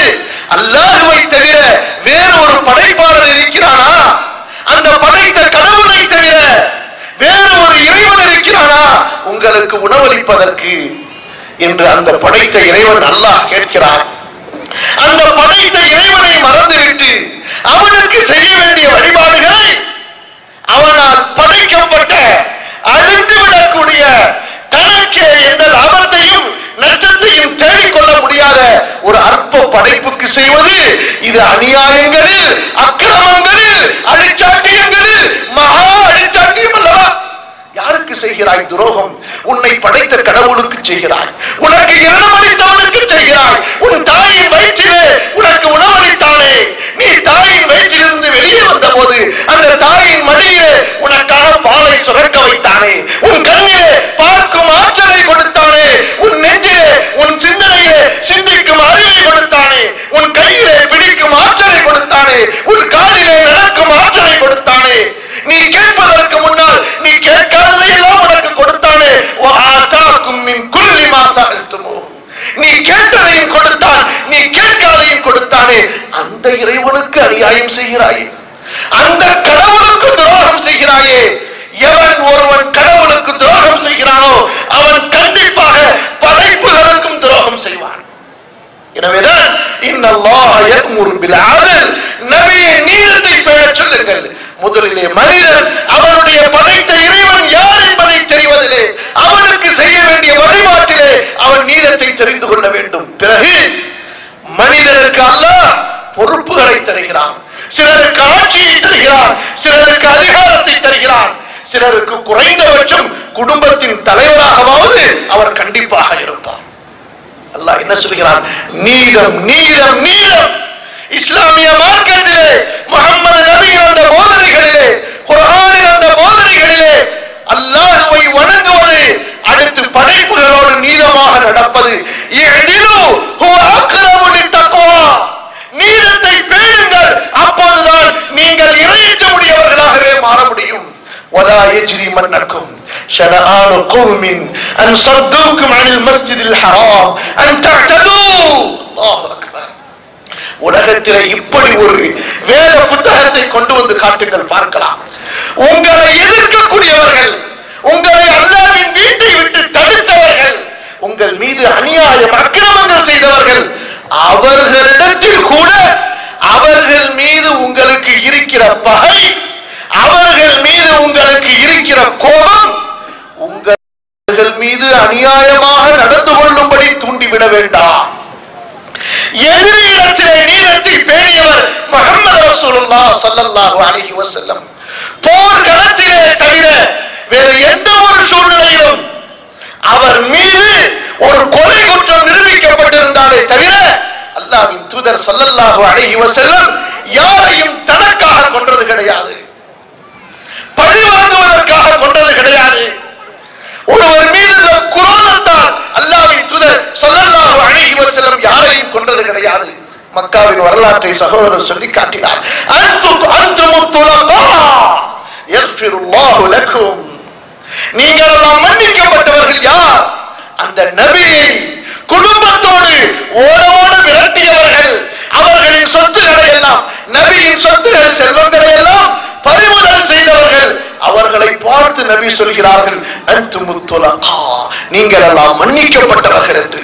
அல்லாஹ்வை தவிர வேறு ஒரு படைப்பாளர் இருக்கிறானா? அந்த படைத்த கடவுளை தவிர வேறு ஒரு இறைவன் இருக்கிறானா உங்களுக்கு உணவளிப்பதற்கு என்று அந்த படைத்த இறைவன் அல்லாஹ் கேட்கிறார். அந்த படைத்த இறைவனை மறந்துவிட்டு அவனுக்கு செய்ய வேண்டிய வழிபாடுகளை அவனால் படைக்கப்பட்ட அழிந்துவிடக்கூடிய தனக்கே எந்த லாபத்தையும் நஷ்டத்தையும் தேடிக்கொள்ள முடியாத ஒரு அற்ப படைப்புக்கு செய்வது இது அநியாயங்களில், அக்கிரமங்களில், அழிச்சாட்டியங்களில் மகா அழிச்சாட்டியம் அல்லவா? யாருக்கு செய்கிறாய் துரோகம்? உன்னை படைத்த கடவுளுக்கு செய்கிறாய். உனக்கு இரணமளித்தவனுக்கு செய்கிறாய். உன் தாயின் வயிற்றிலே உனக்கு உணவளித்தானே, நீ தாயின் வயிற்றிலிருந்து வெளியே வந்த போது அந்த தாயின் மடியிலே உனக்காக பாலை சுரக்க வைத்தானே, உன் கண்ணிலே பார்க்கும் ஆற்றலை கொடுத்தானே, உன் நெஞ்சிலே உன் சிந்தனையிலே சிந்திக்கும் அறிவை கொடுத்தானே, உன் கையிலே பிடிக்கும் ஆற்றலை கொடுத்தானே, உன் காலிலே நடக்கும் ஆற்றலை கொடுத்தானே, நீ கேட்பதற்கு முன்னால் நீ கேட்காததை எல்லாம் உனக்கு கொடுத்தானே. நீ கேட்டதையும் கொடுத்தான், நீ கேட்காதையும் கொடுத்தானே. அந்த இறைவனுக்கு அநியாயம் செய்கிறாயே, அந்த கடவுளுக்கு துரோகம் செய்கிறாயே. எவன் ஒருவன் கடவுளுக்கு துரோகம் செய்கிறானோ அவன் கண்டிப்பாக படைப்புகளுக்கும் துரோகம் செய்வான். எனவேதான் இன்னல்லாஹ யஅமுரு பில் அத்ல், நபியே நீதத்தை பேணச் சொல்லுங்கள். முதலிலே மனிதன் அவனுடைய படைத்த இறைவன் யார் என்பதை தெரிவதிலே, அவனுக்கு செய்ய வேண்டிய வழிபாட்டிலே அவன் நீதத்தை தெரிந்து கொள்ள வேண்டும். பிறகு மனிதனுக்கு அல்லாஹ் பொறுப்புகளை தருகிறான். சிலருக்கு ஆட்சியை தருகிறான், சிலருக்கு அதிகாரத்தை தருகிறான், சிலருக்கு குறைந்தபட்சம் குடும்பத்தின் தலைவராகவாவது அவர் கண்டிப்பாக இருப்பார். அல்லாஹ் என்ன சொல்கிறான்? நீதம், நீதம், நீதம். இஸ்லாமிய மார்க்கத்திலே, முஹம்மது நபியின் அந்த போதனைகளிலே, குர்ஆனின் அந்த போதனைகளிலே அல்லாஹ்வை வணங்குவது, அடுத்து படைப்புகளோடு நீதமாக நடப்பது. இஅ்திலு ஹுவ அக்ரபு லித்தக்வா. நீதத்தை பேணுங்கள், அப்போதுதான் நீங்கள் இறையச்சமுடையவர்களாகவே மாற முடியும். ولا يجرمنكم شنآن قوم أن صدوكم عن المسجد الحرام أن تعتدوا. الله أكبر. உலகத்திலே இப்படி ஒரு வேத புத்தகத்தை கொண்டு வந்து காட்டுங்கள், பார்க்கலாம். உங்களை எதிர்க்கக்கூடியவர்கள், உங்களை அல்லாஹ்வின் வீட்டை விட்டு தடுத்தவர்கள், உங்கள் மீது அநியாயம் அக்கிரமங்கள் செய்தவர்கள், அவர்களிடத்தில் கூட அவர்கள் மீது உங்களுக்கு இருக்கிற பகை, அவர்கள் மீது உங்களுக்கு இருக்கிற கோபம் உங்கள் மீது அநியாயமாக நடந்து கொள்ளும்படி தூண்டிவிட வேண்டாம். எதிரிடத்திலே நீதத்தை பேணியவர் முஹம்மது ரசூலுல்லாஹ் ஸல்லல்லாஹு அலைஹி வஸல்லம். போர்க்களத்திலே தவிர வேறு எந்த ஒரு சூழ்நிலையிலும் அவர் மீது ஒரு கொலை குற்றம் நிரூபிக்கப்பட்டிருந்தாலே தவிர அல்லாஹ்வின் தூதர் ஸல்லல்லாஹு அலைஹி வஸல்லம் யாரையும் தனக்காக கொன்றது கிடையாது, பழி வாங்குவதற்காக கொண்டது கிடையாது. ஒருவர் மீது குரோதத்தால் அல்லாஹ்வின் தூதர் ஸல்லல்லாஹு அலைஹி வஸல்லம் யாரையும் கொண்டது கிடையாது. மக்காவின் வரலாற்றை சகோதரர் சொல்லி காட்டினார். அன்தும் துலகா யக்ஃபிருல்லாஹு லக்கும். நீங்கள் எல்லாம் மன்னிக்கப்பட்டவர்கள். யார்? அந்த நபியை குடும்பத்தோடு ஓடோடு விரட்டியவர் நபியின் சொத்துகள் செல்வங்களை எல்லாம் பறிமுதல் செய்தவர்கள், அவர்களை பார்த்து நபி சொல்கிறார்கள், அன்துமுத்துலகா, நீங்கள் எல்லாம் மன்னிக்கப்பட்டவர்கள் என்று.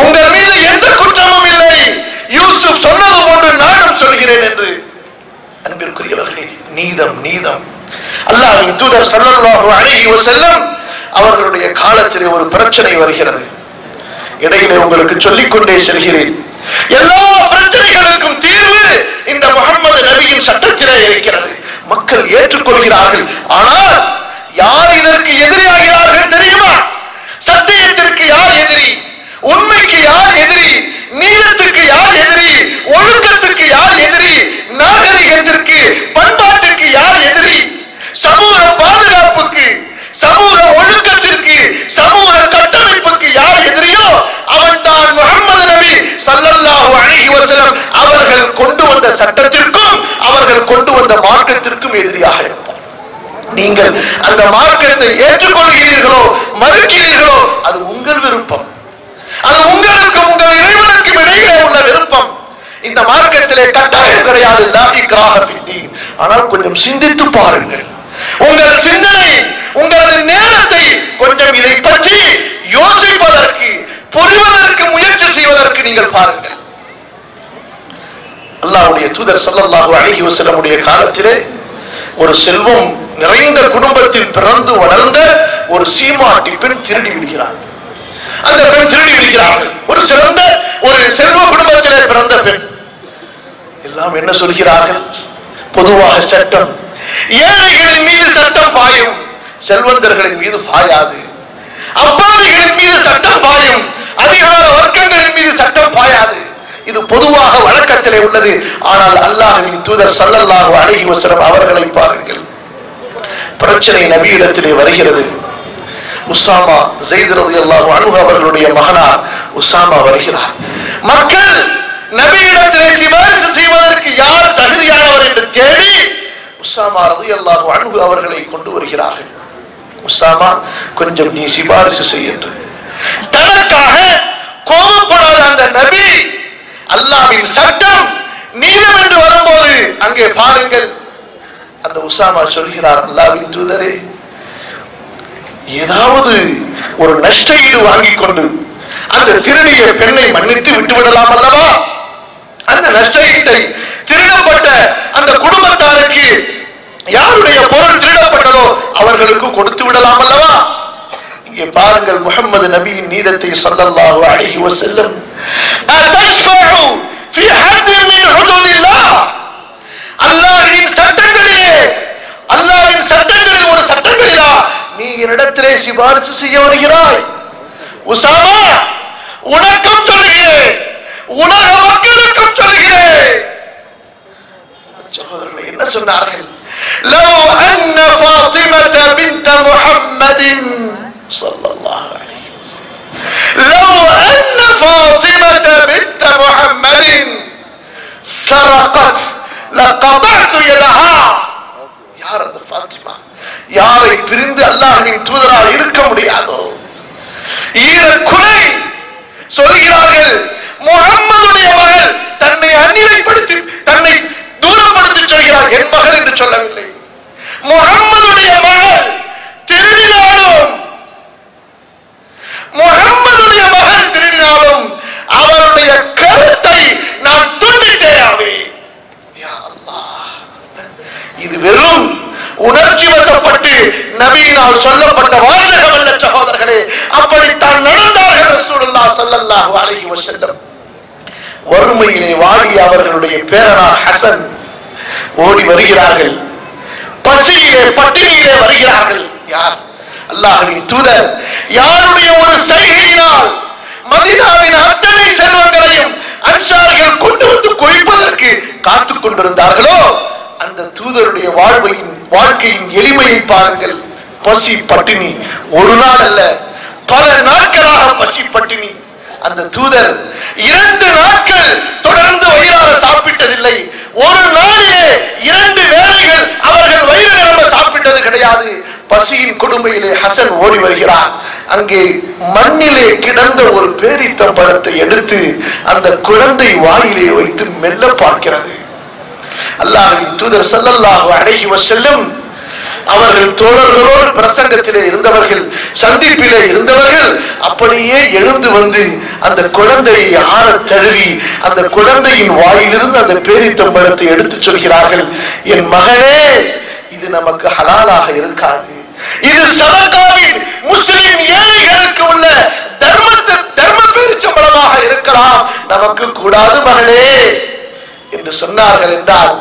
உங்கள் மீது எந்த குற்றமும் இல்லை, யூசுப் சொன்னது போன்று நானும் சொல்கிறேன் என்று. அன்பிற்குரியவர்களே, நீதம் நீதம். அல்லாஹ்வின் தூதர் ஸல்லல்லாஹு அலைஹி வஸல்லம் அவர்களுடைய காலத்திலே ஒரு பிரச்சனை வருகிறது. இடையிலே உங்களுக்கு சொல்லிக்கொண்டே செல்கிறேன். எல்லா பிரச்சனைகளுக்கும் தீர்வு இந்த முஹம்மது நபியின் சட்டத்திலே இருக்கிறது. மக்கள் ஏற்றுக்கொள்கிறார்கள். ஆனால் யார் இதற்கு எதிரியாகிறார்கள் தெரியுமா? சத்தியத்திற்கு யார் எதிரி? உண்மைக்கு யார் எதிரி? நீதத்திற்கு யார் எதிரி? ஒழுக்கத்திற்கு யார் எதிரி? நாகரிகத்திற்கு, பண்பாட்டிற்கு யார் எதிரி? சமூக பாதுகாப்புக்கு, சமூக ஒழுக்கத்திற்கு, சமூக கட்டமைப்புக்கு யார் எதிரியோ அவன் தான் முஹம்மது நபி ஸல்லல்லாஹு அலைஹி வஸல்லம் அவர்கள் கொண்டு வந்த சட்டத்திற்கும் அவர்கள் கொண்டு வந்த மார்க்கத்திற்கும் எதிரியாக இருப்பார். நீங்கள் அந்த மார்க்கத்தை ஏற்றுக்கொள்கிறீர்களோ மறுக்கிறீர்களோ அது உங்கள் விருப்பம். அது உங்களுக்கும் உங்கள் இறைவனுக்கும் இடையிலே உள்ள விருப்பம். இந்த மார்க்கத்திலே கட்டாயம் கிடையாது, லா இக்ராஹ ஃபித்தீன். ஆனால் கொஞ்சம் சிந்தித்து பாருங்கள். உங்கள் சிந்தனை, உங்களது நேரத்தை கொஞ்சம் இதை பற்றி யோசிப்பதற்கு, புரிவதற்கு, முயற்சி செய்வதற்கு நீங்கள் பாருங்கள். அல்லாஹ்வுடைய தூதர் ஸல்லல்லாஹு அலைஹி வஸல்லமுடைய காலத்திலே ஒரு செல்வம் நிறைந்த குடும்பத்தில் பிறந்து வளர்ந்த ஒரு சீமாட்டி பெண் திருடி விடுகிறார். அந்த பெண் திருடி விடுகிறார்கள். ஒரு சிறந்த ஒரு செல்வ குடும்பத்திலே பிறந்த பெண். எல்லாம் என்ன சொல்கிறார்கள்? பொதுவாக சட்டம் ஏழைகளின் மீது சட்டம் பாயும், செல்வந்தர்களின் மீது பாயாது. அப்பாவிகளின் மீது சட்டம் பாயும், அதிகார வர்க்கங்களின் மீது சட்டம் பாயாது. இது பொதுவாக வழக்கத்திலே உள்ளது. ஆனால் அல்லாஹ்வின் தூதர் ஸல்லல்லாஹு அலைஹி வஸல்லம் அவர்களை பாருங்கள். பிரச்சனை நபியிடத்திலே வருகிறது. உசாமா ஸைத் ரலியல்லாஹு அன்ஹு அவர்களுடைய மகனார் உசாமா வருகிறார். மக்கள் நபியிடத்திலே சிபாரிசு செய்வதற்கு யார் தகுதியானவர் என்று தேடி உசாமா ரலியல்லாஹு அன்ஹு அவர்களை கொண்டு வருகிறார்கள். உசாமா, கொஞ்சம் நீ சிபாரிசு செய் என்று. தனக்காக கோபப்படாத அந்த நபி, அல்லாஹ்வின் சட்டம் நீதம் என்று வரும்போது அங்கே பாருங்கள், அந்த உசாமா சொல்கிறார், அல்லாஹ்வின் தூதரே, ஏதாவது ஒரு நஷ்ட ஈடு வாங்கிக் கொண்டு அந்த திருடிய பெண்ணை மன்னித்து விட்டுவிடலாம் அல்லவா? அந்த நஷ்ட ஈட்டை திருடப்பட்ட அந்த குடும்பத்தாருக்கு யாருடைய பொருள் திருடப்பட்டதோ அவர்களுக்கு கொடுத்து விடலாம் அல்லவா? இங்கே பாருங்கள், முஹம்மது நபியின் நீதத்தை ஸல்லல்லாஹு அலைஹி வஸல்லம், அதஷ்ஃபஉ ஃபீ ஹத்தின் மின் ஹுதூதில்லாஹ், அல்லாஹ்வின் சட்டங்களிலே, அல்லாஹ்வின் சட்டங்களில் ஒரு சட்டங்களிலா நீ என்னிடத்திலே சிபாரிசு செய்ய வருகிறாய்? உசாமா, உனக்கும் சொல்கிறேன், உலக மக்களுக்கும் சொல்கிறேன். சகோதரர்களே, என்ன சொன்னார்கள்? லவ் அன்ன ஃபாத்திமத பின்த முஹம்மதின் ஸல்லல்லாஹு அலைஹி வஸல்லம், லவ் அன்ன ஃபாத்திமத பின்த முஹம்மதின் சரகத் லகதஅது யதஹா. யார் அந்த ஃபாத்திமா? யாரை பிரிந்து அல்லாஹ்வின் தூதரால் இருக்க முடியாதோ ஈரக்குறை சொல்கிறார்கள். முஹம்மதுடைய மகள் தன்னை அந்நிலைப்படுத்தி, தன்னை தூரப்படுத்தி சொல்கிறார். என் மகள் என்று சொல்லவில்லை. முஹம்மதுடைய மகள் திருடினாலும், முஹம்மதுடைய மகள் திருடினாலும் அவருடைய கருத்தை நான் துண்டித்தே ஆவேன். யா அல்லாஹ், இது வெறும் உணர்ச்சி வசப்பட்டு நபியினால் சொல்லப்பட்ட வாசகம் அல்ல சகோதரர்களே. அப்படித்தான் நடந்தார்கள் ரசூலுல்லாஹ் ஸல்லல்லாஹு அலைஹி வஸல்லம். வறுமையிலே வாடிய அவர்களுடைய பேரனார் ஹசன் ஓடி வருகிறார்கள். பசியிலே பட்டினியிலே வருகிறார்கள். யார்? அல்லாஹ்வின் தூதர். யாருடைய ஒரு செய்கையினால் மதீனாவின் அத்தனை செல்வங்களையும் அன்சாரிகள் கொண்டு வந்து குவிப்பதற்கு காத்துக் கொண்டிருந்தார்களோ அந்த தூதருடைய வாழ்க்கையின் எளிமையை பாருங்கள். பசி பட்டினி, ஒரு நாள் அல்ல, பல நாட்களாக பசி பட்டினி. அந்த தூதர் 2 நாட்கள் தொடர்ந்து வயிறார சாப்பிட்டதில்லை. ஒரு நாளிலே 2 வேளைகள் அவர்கள் வயிறு நிரம்ப சாப்பிட்டது கிடையாது. பசியின் கொடுமையிலே ஹசன் ஓடி வருகிறார். அங்கே மண்ணிலே கிடந்த ஒரு பேரித்தம்பழத்தை எடுத்து அந்த குழந்தை வாயிலே வைத்து மெல்ல பார்க்கிறது. அல்லாஹ்வின் தூதர் ஸல்லல்லாஹு அலைஹி வஸல்லம் அவர்கள் தோழர்களோடு பிரசங்கத்திலே இருந்தவர்கள், சந்திப்பிலே இருந்தவர்கள் அப்படியே எழுந்து வந்து அந்த குழந்தையை ஆற தழுவி அந்த குழந்தையின் வாயிலிருந்து அந்த பேரித்தம்பழத்தை எடுத்து சொல்கிறார்கள், என் மகனே, இது நமக்கு ஹலாலாக இருக்காது, இது சதகாவின் முஸ்லிம் ஏழைகளுக்கு உள்ள தர்ம பேரிச்சம்பழமாக இருக்கலாம், நமக்கு கூடாது மகனே என்று சொன்னார்கள். என்றால்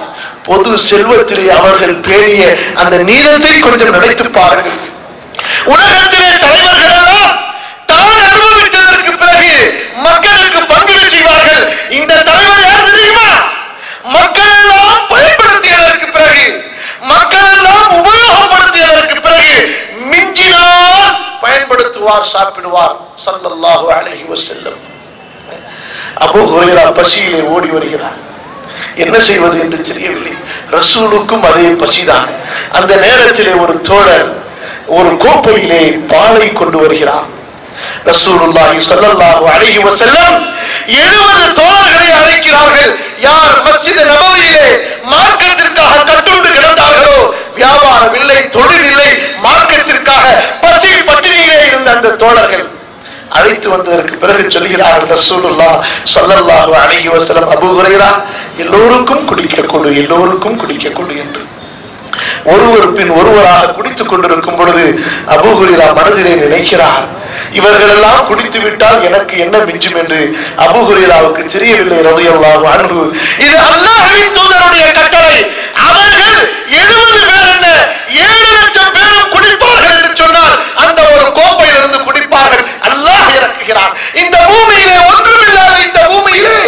பொது செல்வத்திலே அவர்கள் பேணிய அந்த நீதத்தை கொஞ்சம் நினைத்து பாருங்கள். உலகத்திலே தலைவர்கள் எல்லாம் தான் அனுபவித்ததற்கு பிறகு மக்களுக்கு பங்கீடு செய்வார்கள். இந்த தலைவர் யார் தெரியுமா? மக்கள் எல்லாம் பயன்படுத்தியதற்கு பிறகு, மக்கள் எல்லாம் உபயோகப்படுத்தியதற்கு பிறகு மிஞ்சினால் பயன்படுத்துவார், சாப்பிடுவார். ஸல்லல்லாஹு அலைஹி வஸல்லம். அபூ ஹுரைரா பசியிலே ஓடி வருகிறார். என்ன செய்வது என்று தெரியவில்லை. ரசூலுக்கும் அதே பசிதான். அந்த நேரத்திலே ஒரு தோழர் ஒரு கோப்பையிலே பாலை கொண்டு வருகிறார். ரசூலுல்லாஹி ஸல்லல்லாஹு அலைஹி வஸல்லம் 70 தோழர்களை அழைக்கிறார்கள். யார் மஸ்ஜித் நபவியிலே மார்க்கத்திற்காக கட்டுண்டு கிடந்தார்களோ, வியாபாரம் இல்லை, தொழில் இல்லை, மார்க்கத்திற்காக பசி பட்டினியிலே இருந்த அந்த தோழர்கள் அழைத்து வந்ததற்கு பிறகு சொல்கிறார்கள் ரசூலுல்லாஹ் ஸல்லல்லாஹு அலைஹி வஸல்லம், அபூ ஹுரைரா, எல்லோருக்கும் குடிக்க கொடு, எல்லோருக்கும் குடிக்க கொடு என்று. ஒருவர் பின் ஒருவராக குடித்துக் கொண்டிருக்கும் பொழுது அபூ ஹுரைரா மனதிலே நினைக்கிறார், இவர்கள் எல்லாம் குடித்து விட்டால் எனக்கு என்ன மிஞ்சும் என்று. அபூ ஹுரைராவுக்கு தெரியவில்லை ரலியல்லாஹு அன்ஹு, இது அல்லாஹ்வின் தூதருடைய கட்டளை. அவர்கள் 70 பேர் என்ன 7 லட்சம் பேரும் குடிப்பார்கள் என்று சொன்னால் அந்த ஒரு கோப்பையிலிருந்து குடிப்பார்கள். அல்லாஹ் இறக்குகிறான். இந்த பூமியிலே ஒன்றுமில்லாத இந்த பூமியிலே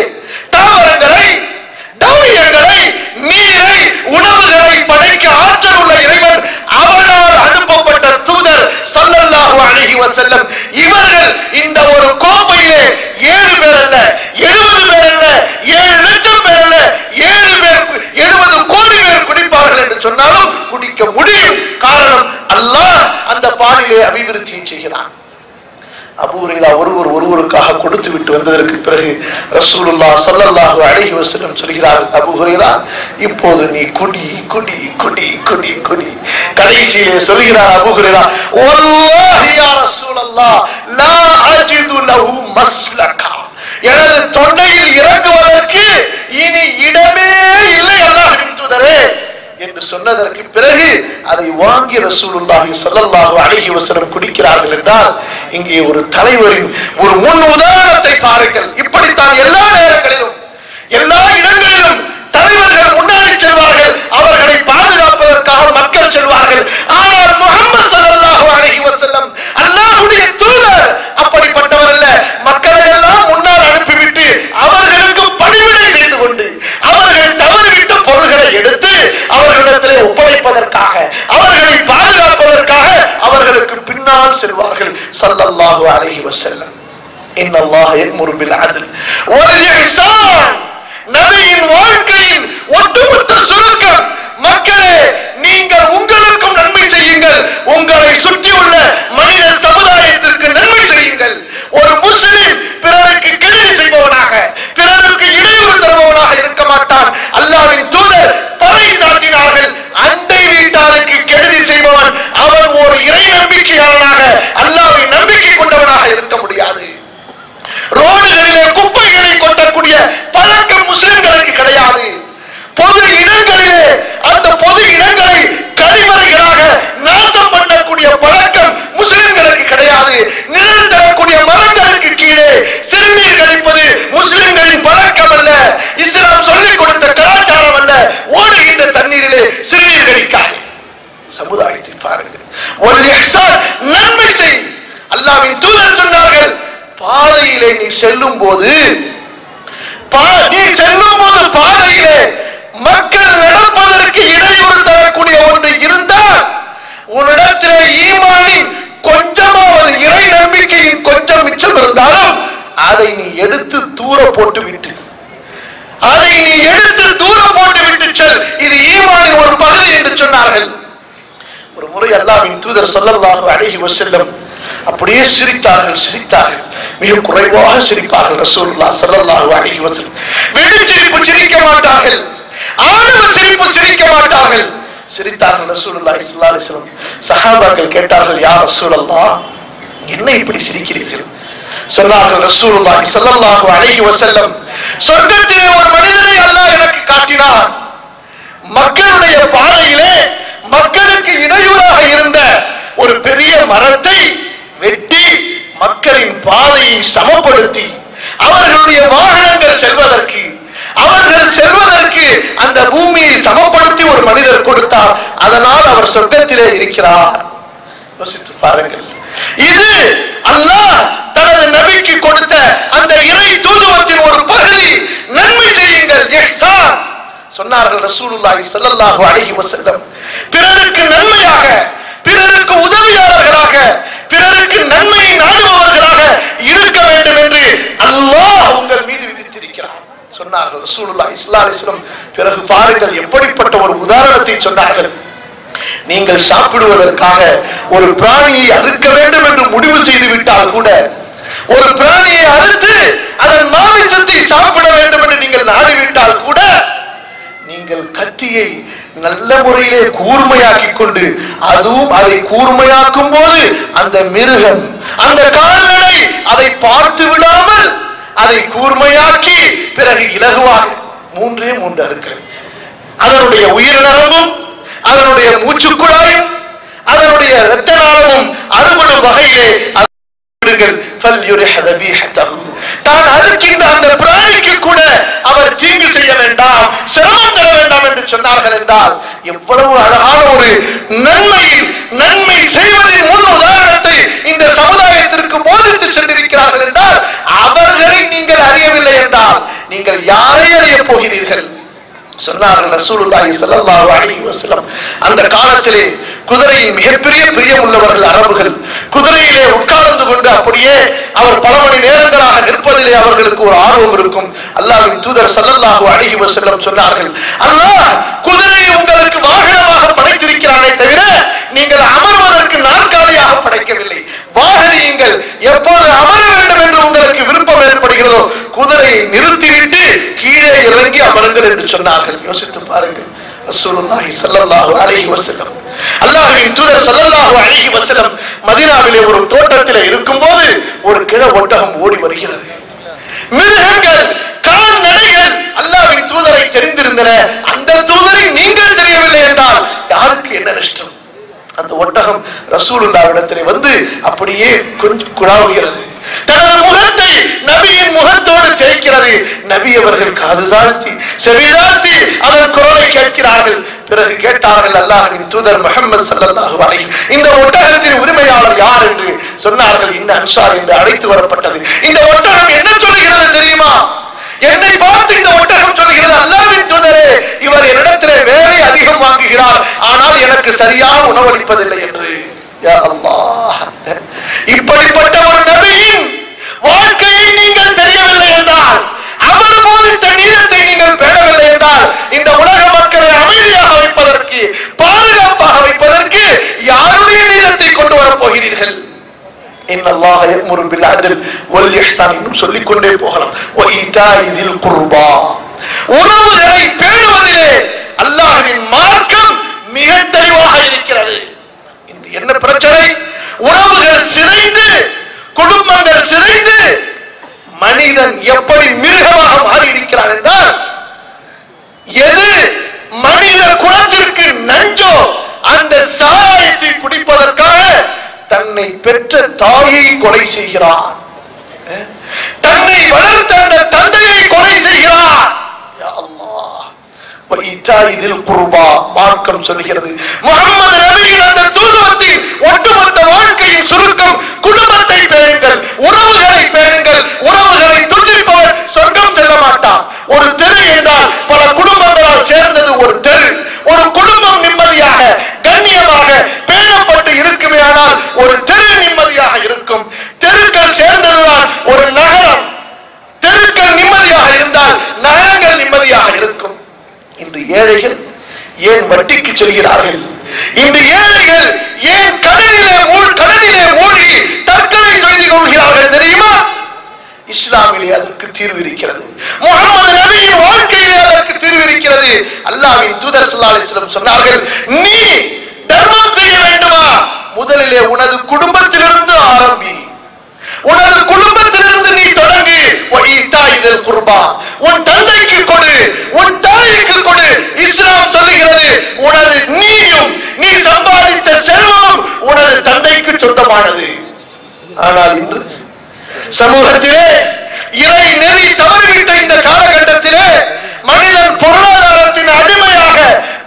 தாவரங்களை, தௌரியங்களை, நீரை, உணவுகளை படைக்க ஆற்றல் உள்ள இறைவன், அவரால் அனுப்பப்பட்ட தூதர் ஸல்லல்லாஹு அலைஹி வஸல்லம், இவர்கள் இந்த ஒரு கோப்பையிலே 7 பேர் அல்ல, 70 பேர் அல்ல, 7 லட்சம் பேர் அல்ல, 70 கோடி பேர் குடிப்பார்கள் என்று சொன்னாலும் குடிக்க முடியும். காரணம், அல்லாஹ் அந்த பாலிலே அபிவிருத்தியை செய்கிறான். அபூ ஹுரைரா ஒருவருக்காக கொடுத்து விட்டு வந்ததற்கு பிறகு ரசூலுல்லாஹ் ஸல்லல்லாஹு அலைஹி வஸல்லம் சொல்கிறார், அபூ ஹுரைரா, இப்போது நீ குடி குடி குடி குடி குடி. கடைசியிலே சொல்கிறார் அபூ ஹுரைரா, வல்லாஹி யா ரசூலல்லாஹ் லா அஜிது லஹு மஸ்லகா, எனது தொண்டையில் இறங்குவதற்கு இனி இடமே இல்லை அல்லாஹ்வின் தூதரே என்று சொன்னதற்கு பிறகு அதை வாங்கி ரசூலுல்லாஹி ஸல்லல்லாஹு அலைஹி வஸல்லம் குடிக்கிறார்கள். என்றால் இங்கே ஒரு தலைவரின் ஒரு முன் உதாரணத்தை பாருங்கள். இப்படித்தான் எல்லா நேரங்களிலும் எல்லா இடங்களிலும் தலைவர்கள் முன்னாடி செல்வார்கள், அவர்களை பாதுகாப்பதற்காக மக்கள் செல்வார்கள். ஆனால் முஹம்மது ஸல்லல்லாஹு அலைஹி வஸல்லம் அல்லாஹ்வுடைய தூதர் அப்படிப்பட்டவர் அல்ல. மக்களை எல்லாம் முன்னால் அனுப்பிவிட்டு அவர்களுக்கு பணிவிடை செய்து கொண்டு அவர்கள் தவறிவிட்ட பொருள்களை எடுத்து அவர்களிடத்திலே ஒப்படைப்பதற்காக, அவர்களை பாதுகாப்பதற்காக அவர்களுக்கு பின்னால் செல்வார்கள். ஸல்லல்லாஹு அலைஹி வஸல்லம். இன்னல்லாஹ யஅமுரு பில் அத்ல் வல் இஹ்சான். நபியின் வாழ்க்கையின் ஒட்டுமொத்த சுருக்கம், மக்களே, நீங்கள் உங்களுக்கும் நன்மை செய்யுங்கள், உங்களை சுற்றியுள்ள மனித சமுதாயத்திற்கு நன்மை செய்யுங்கள். ஒரு முஸ்லிம் பிறருக்கு கெடுதி செய்பவனாக, பிறருக்கு இடையூறு தருபவனாக இருக்க மாட்டான். அல்லாஹ்வின் தூதர் பறை சாட்டினார்கள், அண்டை வீட்டாருக்கு கெடுதி செய்பவன் அவன் ஒரு இறை நம்பிக்கையாளனாக, அல்லாஹ்வை நம்பிக்கை கொண்டவனாக இருக்க முடியாது. ரோடுகளிலே குப்பைகளை கொட்டக்கூடிய பழக்கம் முஸ்லிம்களுக்கு கிடையாது. பொது இடங்களிலே அந்த பொது இடங்களை கழிவறைகளாக நாசம் பண்ணக்கூடிய பழக்கம் முஸ்லிம்களுக்கு கிடையாது. நிழல் தரக்கூடிய மரங்களுக்கு கீழே சிறுநீர் கழிப்பது முஸ்லிம்களின் பழக்கம் அல்ல, இஸ்லாம் சொல்லிக் கொடுத்த கலாச்சாரம் அல்ல. ஓடுகின்ற தண்ணீரிலே சிறுநீர் கழிக்காது. சமுதாயத்தில் பாருங்கள், ஒரு இஹ்சான், நன்மை செய். அல்லாஹ்வின் தூதர் சொன்னார்கள், பாதையிலே நீ செல்லும் போது பாதையிலே மக்கள் நடப்பதற்கு இடையூறு தரக்கூடிய ஒன்று இருந்தால், உன்னிடத்திலே ஈமானின் கொஞ்சமாவது, இறை நம்பிக்கையின் கொஞ்சம் மிச்சம் இருந்தாலும் அதை நீ எடுத்து தூர போட்டு விட்டு, அதை நீ எடுத்து தூர போட்டு விட்டு செல். இது ஈமானின் ஒரு பகுதி என்று சொன்னார்கள். ஒரு முறை அல்லாஹ்வின் தூதர் ஸல்லல்லாஹு அலைஹி வஸல்லம் அப்படியே சிரித்தார்கள். மிக குறைவாக சிரிப்பார்கள் ரசூலுல்லாஹ் ஸல்லல்லாஹு அலைஹி வஸல்லம். வெடிச்சிரிப்பு சிரிக்க மாட்டார்கள். ஆணவ சிரிப்பு சிரிக்க மாட்டார்கள். சிரித்தார்கள் ரசூலுல்லாஹி ஸல்லல்லாஹு அலைஹி வஸல்லம். சஹாபாக்கள் கேட்டார்கள், யா ரசூலல்லாஹ், என்ன இப்படி சிரிக்கிறீர்கள்? சொன்னார்கள் ரசூலுல்லாஹி ஸல்லல்லாஹு அலைஹி வஸல்லம், சொர்க்கத்திலே ஒரு மனிதனை அல்லாஹ் எனக்கு காட்டினார். மக்களுடைய பாதையிலே மக்களுக்கு இடையூறாக இருந்த ஒரு பெரிய மரத்தை வெட்டி மக்களின் பாதையை சமப்படுத்தி அவர்களுடைய வாகனங்கள் செல்வதற்கு, அவர்கள் செல்வதற்கு அந்த பூமியை சமப்படுத்தி ஒரு மனிதர் கொடுத்தார். அதனால் அவர் சொர்க்கத்திலே இருக்கிறார். யோசித்து பாருங்கள். இது அல்லாஹ் தனது நபிக்கு கொடுத்த அந்த இறை தூதுவத்தின் ஒரு பகுதி. நன்மை செய்யுங்கள், இஹ்சான் சொன்னார்கள் ரசூலுல்லாஹி ஸல்லல்லாஹு அலைஹி வஸல்லம். பிறருக்கு நன்மையாக, பிறருக்கு உதவியாளர்களாக, பிறருக்கு நன்மையை நாடுபவர்களாக இருக்க வேண்டும் என்று அல்லாஹ் உங்கள் மீது விதித்திருக்கிறார் சொன்னார்கள் ரசூலுல்லாஹி ஸல்லல்லாஹு அலைஹி வஸல்லம். பிறகு பாருங்கள் எப்படிப்பட்ட ஒரு உதாரணத்தை சொன்னார்கள். நீங்கள் சாப்பிடுவதற்காக ஒரு பிராணியை அறுக்க வேண்டும் என்று முடிவு செய்து விட்டால் கூட, ஒரு பிராணியை அறுத்து அதன் மாமிசத்தை சாப்பிட வேண்டும் என்று நீங்கள் நாடிவிட்டால் கூட, நீங்கள் கத்தியை நல்ல முறையிலே கூர்மையாக்கி கொண்டு, அதுவும் அதை கூர்மையாக்கும் போது அந்த மிருகம், அந்த கால்நடை அதை பார்த்து விடாமல் அதை கூர்மையாக்கி பிறகு இலகுவாக 3 அறுக்கிறது. அதனுடைய உயிர் நரம்பும், அதனுடைய மூச்சுக்குழாயும், அதனுடைய இரத்த நாளமும் அறுபடும் வகையிலே தான் அறுக்கின்ற அந்த பிராணிக்கு கூட அவர் தீங்கு செய்ய வேண்டாம், சிரமம் தர வேண்டாம் என்று சொன்னார்கள் என்றால், எவ்வளவு அழகான ஒரு நன்மை செய்வதின் முன் உதாரணத்தை இந்த சமுதாயத்திற்கு போதித்து சென்றிருக்கிறார்கள் என்றால், அவர்களை நீங்கள் அறியவில்லை என்றால் நீங்கள் யாரை அறிய போகிறீர்கள்? சொன்னார்கள் ரசூலுல்லாஹி ஸல்லல்லாஹு அலைஹி வஸல்லம். அந்த காலத்திலே குதிரையின் மிகப்பெரிய பிரியம் உள்ளவர்கள் அரபுகள். குதிரையிலே உட்கார்ந்து கொண்டு அப்படியே அவர் பல மணி நேரங்களாக நிற்பதிலே அவர்களுக்கு ஒரு ஆர்வம் இருக்கும். அல்லாஹ்வின் தூதர் ஸல்லல்லாஹு அலைஹி வஸல்லம் சொன்னார்கள், அல்லாஹ் குதிரையை உங்களுக்கு வாகனமாக படைத்திருக்கிறானே தவிர நீங்கள் அமர்வதற்கு நாற்காலியாக படைக்கவில்லை. வாகனியுங்கள், எப்போது அமர வேண்டும் என்று உங்களுக்கு விருப்பம் ஏற்படுகிறதோ குதிரையை நிறுத்திவிட்டு கீழே இறங்கி அமருங்கள் என்று சொன்னார்கள். யோசித்து பாருங்கள். ரசூலுல்லாஹி ஸல்லல்லாஹு அலைஹி வஸல்லம், அல்லாஹ்வின் தூதர் ஸல்லல்லாஹு அலைஹி வஸல்லம் மதீனாவிலே ஒரு தோட்டத்திலே இருக்கும்போது ஒரு கிழ ஒட்டகம் ஓடி வருகிறது. மிருகங்கள், கால்நடைகள் அல்லாஹ்வின் தூதரை தெரிந்திருந்தன. அந்த தூதரை நீங்கள் தெரியவில்லை என்றால் யாருக்கு என்ன நஷ்டம்? அந்த ஒட்டகம் ரசூலுல்லாஹ்விடத்திலே வந்து அப்படியே கொஞ்சம் குழாவுகிறது. தனது முகத்தை நபியின் முகத்தோடு தேய்க்கிறது. நபி அவர்கள் காது தாழ்த்தி செவி தாழ்த்தி அதன் குரலை கேட்கிறார்கள். பிறகு கேட்டார்கள், அல்லாஹ்வின் தூதர் முஹம்மது ஸல்லல்லாஹு அலைஹி, இந்த ஒட்டகத்தின் உரிமையாளர் யார் என்று சொன்னார்கள். இன்ன அன்சார் என்று அழைத்து வரப்பட்டது. இந்த ஒட்டகம் என்ன சொல்கிறது தெரியுமா? என்னை பார்த்து இந்த ஒட்டகம் சொல்கிறது, அல்லாஹ்வின் தூதரே, இவர் என்னிடத்திலே வேலை அதிகம் வாங்குகிறார், ஆனால் எனக்கு சரியாக உணவளிப்பதில்லை என்று. யா அல்லாஹ், இப்படிப்பட்ட ஒரு நபியின் வாழ்க்கையை நீங்கள் தெரியவில்லை என்றால், அவர் போதித்த நீதத்தை நீங்கள் பெறவில்லை என்றால், இந்த உலக மக்களை அமைதியாக வைப்பதற்கு, பாதுகாப்பாக வைப்பதற்கு யாருடைய நீதத்தை கொண்டு வரப் போகிறீர்கள்? இன்னல்லாஹ யஅமுரு பில் அத்ல் வல் இஹ்சான் இன்னும் சொல்லிக் கொண்டே போகலாம். வ ஈதாஇ தில் குர்பா, உறவுகளை பேணுவதிலே அல்லாஹ்வின் மார்க்கம் மிக தெளிவாக இருக்கிறது. என்ன பிரச்சனை? உறவுகள் சிதைந்து, குடும்பங்கள் சிதைந்து, மனிதன் எப்படி மிருகமாக மாறி இருக்கிறார் என்றால், எது மனித குலத்திற்கு நஞ்சோ அந்த சாராயத்தை குடிப்பதற்காக தன்னை பெற்ற தாயை கொலை செய்கிறார், தன்னை வளர்த்த அந்த தந்தையை கொலை செய்கிறார். யா அல்லாஹ், வ ஈதாஇ தில் குர்பா மார்க்கம் சொல்கிறது. முஹம்மது நபியின் அந்த தூதுவத்தின் ஒட்டுமொத்த வாழ்க்கையின் சுருக்கம், குடும்பத்தை பேணுங்கள், உறவுகளை பேணுங்கள். உறவுகளை துண்டிப்பவர் சொர்க்கம் செல்ல மாட்டான். ஒரு தெரு என்றால் பல குடும்பங்களால் சேர்ந்தது ஒரு தெரு. ஒரு குடும்பம் நிம்மதியாக கண்ணியமாக பேணப்பட்டு இருக்குமே ஆனால் ஒரு தெரு நிம்மதியாக இருக்கும். தெருக்கள் சேர்ந்ததுதான் ஒரு நகரம். தெருக்கள் நிம்மதியாக இருந்தால் நகரங்கள் நிம்மதியாக இருக்கும். இன்று ஏழைகள் ஏன் வட்டிக்கு செல்கிறார்கள்? இந்த ஏழைகள் ஏன் கடலிலே மூழ்கி தற்கொலை செய்து கொள்கிறார்கள் தெரியுமா? இஸ்லாமிலே அதற்கு தீர்வு இருக்கிறது. முஹம்மது நபியின் வாழ்க்கையிலே அதற்கு தீர்வு இருக்கிறது. அல்லாஹ்வின் தூதர் ஸல்லல்லாஹு அலைஹி வஸல்லம் சொன்னார்கள், நீ தர்மம் செய்ய வேண்டுமா, முதலிலே உனது குடும்பத்திலிருந்து ஆரம்பி, உனது குடும்பத்திலிருந்து நீ தொடங்கு. வஈதாஇல் குர்பா, உன் தந்தைக்கு கொடு, உன் தாய்க்கு கொடு. இஸ்லாம் சொல்லுகிறது, உனது நீயும் நீ சம்பாதித்த செல்வம் உனது தந்தைக்கு சொந்தமானது. ஆனால் இன்று சமூகத்திலே இறை நெறி தவறிவிட்ட இந்த காலகட்டத்திலே மனிதன் பொருளாதாரத்தின் அடிமையாக,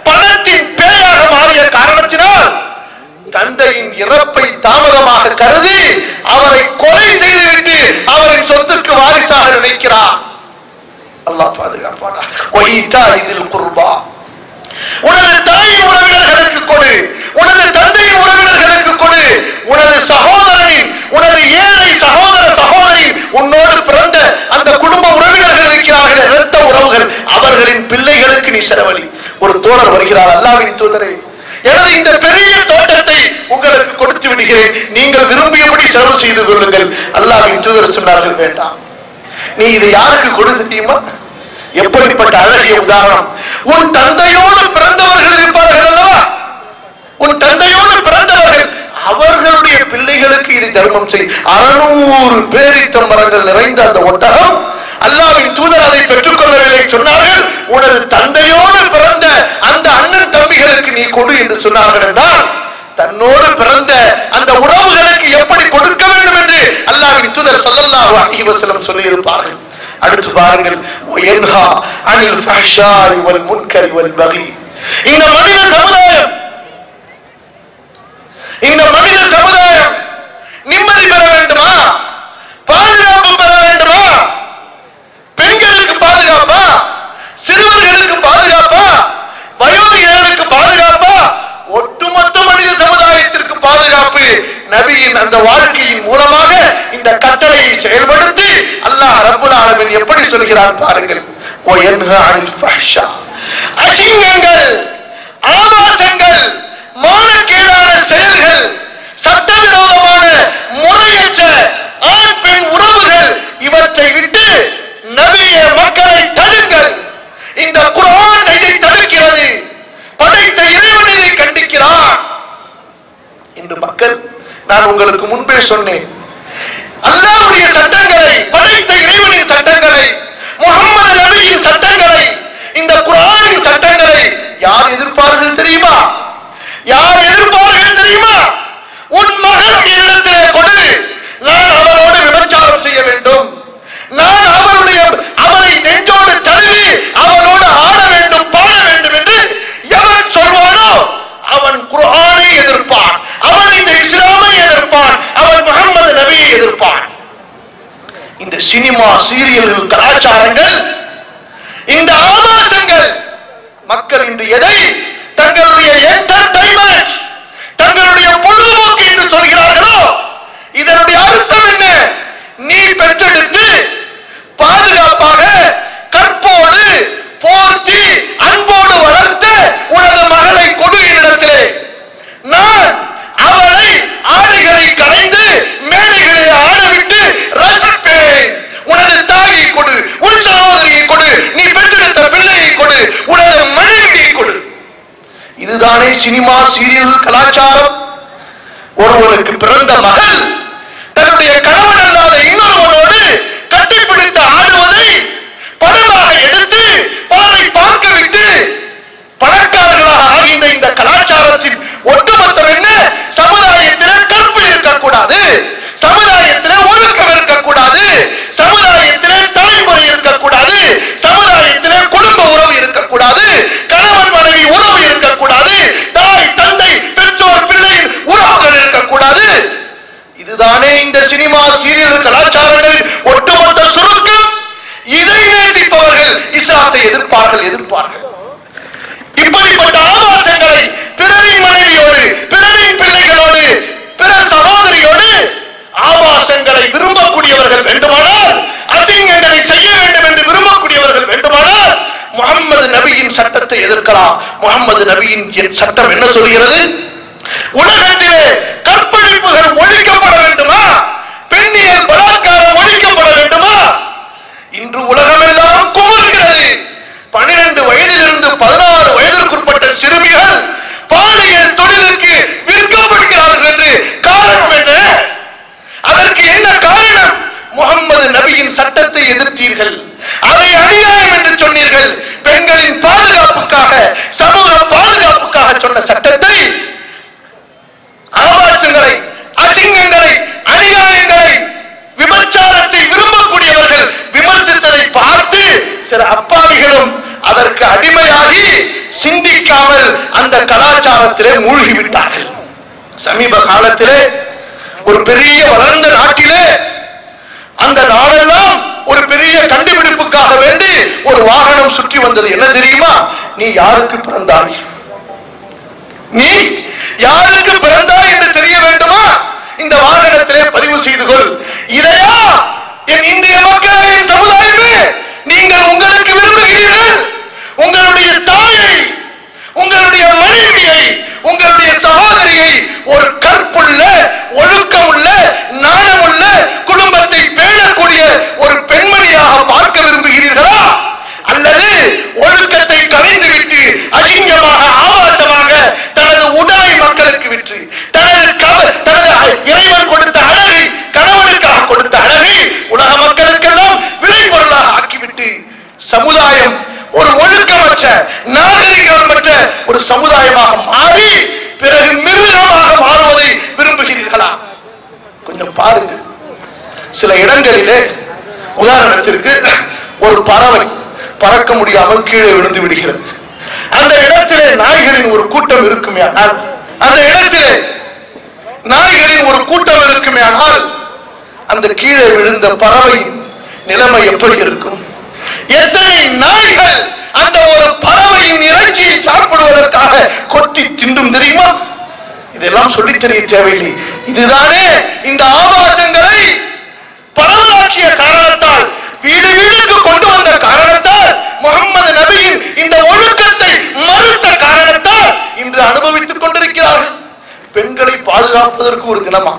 பணத்தின் பேயாக மாறிய காரணத்தினால் தந்தையின் இறப்பை தாமதமாக கருதி அவரை கொலை செய்துவிட்டு அவரின் சொத்துக்கு வாரிசாக நினைக்கிறார். அல்லாஹ் பாதுகாப்பானா. வஈதாஇல் குர்பா, உனது தாயின் உறவினர்களுக்கு கொடு, உனது தந்தையின் உறவினர்களுக்கு கொடு. உனது சகோதரனின், உனது ஏழை சகோதர சகோதரின், உன்னோடு பிறந்த அந்த குடும்ப உறவினர்கள் இருக்கிறார்கள், இரத்த உறவுகள், அவர்களின் பிள்ளைகளுக்கு நீ செலவழி. ஒரு தோழர் வருகிறார், அல்லாஹ்வின் தூதரே, எனது இந்த பெரிய தோட்டத்தை உங்களுக்கு கொடுத்து விடுகிறேன், நீங்கள் விரும்பியபடி செலவு செய்து கொள்ளுங்கள். அல்லாஹ்வின் தூதர் சொன்னார்கள், வேண்டாம். நீ இதை யாருக்கு கொடுத்து தெரியுமா? எப்படிப்பட்ட அழகிய உதாரணம்! உன் தந்தையோடு பிறந்தவர்கள் இருப்பார்கள் அல்லவா, உன் தந்தையோடு பிறந்தவர்கள், அவர்களுடைய பிள்ளைகளுக்கு இது தர்மம் செய். 600 பேரித்த மரங்கள் நிறைந்த அந்த ஒட்டகம், அல்லாஹ்வின் தூதர் அதை பெற்றுக் கொள்ளவில்லை. சொன்னார்கள், உனது தந்தையோடு பிறந்த அந்த அண்ணன் தம்பிகளுக்கு நீ கொடு என்று சொன்னார்கள். என்றால் தன்னோடு பிறந்த அந்த உறவுகளுக்கு எப்படி கொடுக்க வேண்டும் என்று அல்லாஹ்வின் தூதர் ஸல்லல்லாஹு அலைஹி வஸல்லம் சொல்லி இருப்பார்கள். அடுத்து பாருங்கள், வயன்ஹா அனில் ஃபஹ்ஷாஇ வல் முன்கரி வல் பகி. இந்த மனித சமுதாயம் நிம்மதி பெற வேண்டுமா, பாதுகாப்பு பெற வேண்டுமா, பெண்களுக்கு பாதுகாப்பா, சிறுவர்களுக்கு பாதுகாப்பா, வயோதிகர்களுக்கு பாதுகாப்பா, ஒட்டுமொத்த மனித சமுதாயத்திற்கு பாதுகாப்பு. நபியின் அந்த வாழ்க்கையின் மூலமாக இந்த கட்டளையை செயல்படுத்தி அல்லாஹ் ரப்புல் ஆலமீன் எப்படி சொல்கிறார் பாருங்கள். வயன்ஹா அனில் ஃபஹ்ஷா, அசிங்கங்கள், ஆபாசங்கள், மானக்கேடான செயல்கள், சட்டவிரோதமான முறையற்ற ஆண் பெண் உறவுகள், இவற்றை விட்டு நபியே மக்களை தடுங்கள். இந்த குர்ஆன் இதை தடுக்கிறது. படைத்த இறைவன் இதை கண்டிக்கிறான். இன்று மக்கள், நான் உங்களுக்கு முன்பே சொன்னேன், அல்லாஹ்வுடைய சட்டங்களை, படைத்த இறைவனின் சட்டங்களை, முஹம்மது நபியின் சட்டங்களை, இந்த குர்ஆனின் சட்டங்களை யார் எதிர்ப்பார்கள் தெரியுமா? யார் எதிர்ப்பார்கள் தெரியுமா? உன் மகன் இடத்திலே கொடு, நான் அவரோடு விபச்சாரம் செய்ய வேண்டும், நான் அவரை நெஞ்சோடு தழுவி அவனோடு ஆட வேண்டும், பாட வேண்டும் என்று எவன் சொல்வானோ அவன் குர்ஆனை எதிர்ப்பான், அவன் இந்த இஸ்லாமை எதிர்ப்பான், அவன் முஹம்மது நபியை எதிர்ப்பான். இந்த சினிமா, சீரியல்கள், கலாச்சாரங்கள், இந்த ஆபாசங்கள், மக்கள் இன்று எதை தங்களுடைய என்டர்டைன்மென்ட், தங்களுடைய பொழுதுபோக்கு என்று சொல்கிறார்களோ, இதனுடைய அர்த்தம் என்ன? நீ பெற்றெடுத்து பாதுகாப்பாக கற்போடு போர்த்தி அன்போடு வளர்த்த உனது மகளை கொடு என்னிடத்திலே, நான் அவளை ஆடைகளை களைந்து மேடைகளில் ஆடவிட்டு ரசிப்பேன். உனது தாயை கொடு, உன் சகோதரியை கொடு, நீ பெற்றெடுத்த பிள்ளையை கொடு, உனது மனைவியை கொடு. இதுதானே சினிமா, சீரியல், கலாச்சாரம். ஒருவருக்கு பிறந்த மகள் தன்னுடைய கணவன் அல்லாத இன்னொருவனோடு கட்டிப்பிடித்து ஆடுவதை படமாக எடுத்து பலரை பார்க்க விட்டு பணக்காரர்களாக ஆகின்ற இந்த கலாச்சாரத்தின் ஒட்டுமொத்தம் என்ன? சமுதாயத்திலே கற்பு இருக்கக்கூடாது, சமுதாயத்திலே ஒழுக்கம் இருக்கக்கூடாது, சமுதாயத்திலே தலைமுறை இருக்கக்கூடாது, சமுதாயத்திலே குடும்ப உறவு இருக்கக்கூடாது, கணவன் மனைவி உறவு இருக்கக்கூடாது, தாய் தந்தை பெற்றோர் பிள்ளையின் உறவுகள் இருக்கக்கூடாது. இதுதானே இந்த சினிமா, சீரியல், கலாச்சாரங்களின் ஒட்டுமொத்த சுருக்கம். இதை நேசிப்பவர்கள் இஸ்லாத்தை எதிர்ப்பார்கள். இப்படிப்பட்ட ஆபாசங்களை பிறரின் மனைவியோடு, பிறரின் பிள்ளைகளோடு, பிற சகோதரியோடு ஆபாசங்களை விரும்பக்கூடியவர்கள் வேண்டுமானால், அசிங்கங்களை செய்ய வேண்டும் என்று விரும்பக்கூடியவர்கள் வேண்டுமானால் முஹம்மது நபியின் சட்டத்தை எதிர்க்கலாம். முஹம்மது நபியின் சட்டம் என்ன சொல்கிறது? உலகத்திலே கற்பழிப்புகள் ஒழிக்கப்பட வேண்டுமா? பெண்ணியல் பலாத்காரம் ஒழிக்கப்பட வேண்டுமா? பிரச்சாரத்திலே மூழ்கிவிட்டார்கள். சமீப காலத்திலே ஒரு பெரிய வளர்ந்த நாட்டிலே அந்த நாடெல்லாம் ஒரு பெரிய கண்டுபிடிப்புக்காக வேண்டி ஒரு வாகனம் சுற்றி வந்தது. என்ன தெரியுமா? நீ யாருக்கு பிறந்தாய், நீ யாருக்கு பிறந்தாய் என்று தெரிய வேண்டுமா? இந்த வாகனத்திலே பதிவு செய்து கொள். இதையா என் இந்திய மக்களின் சமுதாயமே நீங்கள் உங்களுக்கு விரும்புகிறீர்கள்? உங்களுடைய தாயை, உங்களுடைய மனைவியை, உங்களுடைய சகோதரியை ஒரு கற்புள்ள, ஒழுக்கமுள்ள, நாணமுள்ள, குடும்பத்தை பேணக்கூடிய ஒரு பெண்மணியாக பார்க்க விரும்புகிறீர்களா? அல்லது ஒழுக்கத்தை கலைந்துவிட்டு அசிங்கமாக, ஆபாசமாக தனது உடலை மக்களுக்கு விற்று தனது இறைவன் கொடுத்த அழகை, கணவனுக்காக கொடுத்த அழகை உலக மக்களுக்கெல்லாம் விலை பொருளாக ஆக்கிவிட்டு சமுதாயம் ஒரு ஒழுக்கமற்ற, நாகரிகமற்ற ஒரு சமுதாயமாக மாறி பிறகு மிருகமாக மாறுவதை விரும்புகிறீர்களா? கொஞ்சம் பாருங்க. சில இடங்களிலே உதாரணத்திற்கு ஒரு பறவை பறக்க முடியாமல் கீழே விழுந்து விடுகிறது. அந்த இடத்திலே நாய்களின் ஒரு கூட்டம் இருக்குமே ஆனால், அந்த இடத்திலே நாய்களின் ஒரு கூட்டம் இருக்குமே ஆனால் அந்த கீழே விழுந்த பறவை நிலைமை எப்படி இருக்கும்? எத்தனை நாய்கள் அந்த ஒரு பறவையின் இறைச்சியை சாப்பிடுவதற்காக கொத்தி தின்றும் தெரியுமா? இதெல்லாம் சொல்லித் தெரிய தேவையில்லை. இதுதானே இந்த ஆபாசங்களை பரவலாக்கிய காரணத்தால், வீடு வீடுக்கு கொண்டு வந்த காரணத்தால், முகமது நபியின் இந்த ஒழுக்கத்தை மறுத்த காரணத்தால் இன்று அனுபவித்துக் கொண்டிருக்கிறார்கள். பெண்களை பாதுகாப்பதற்கு ஒரு தினமா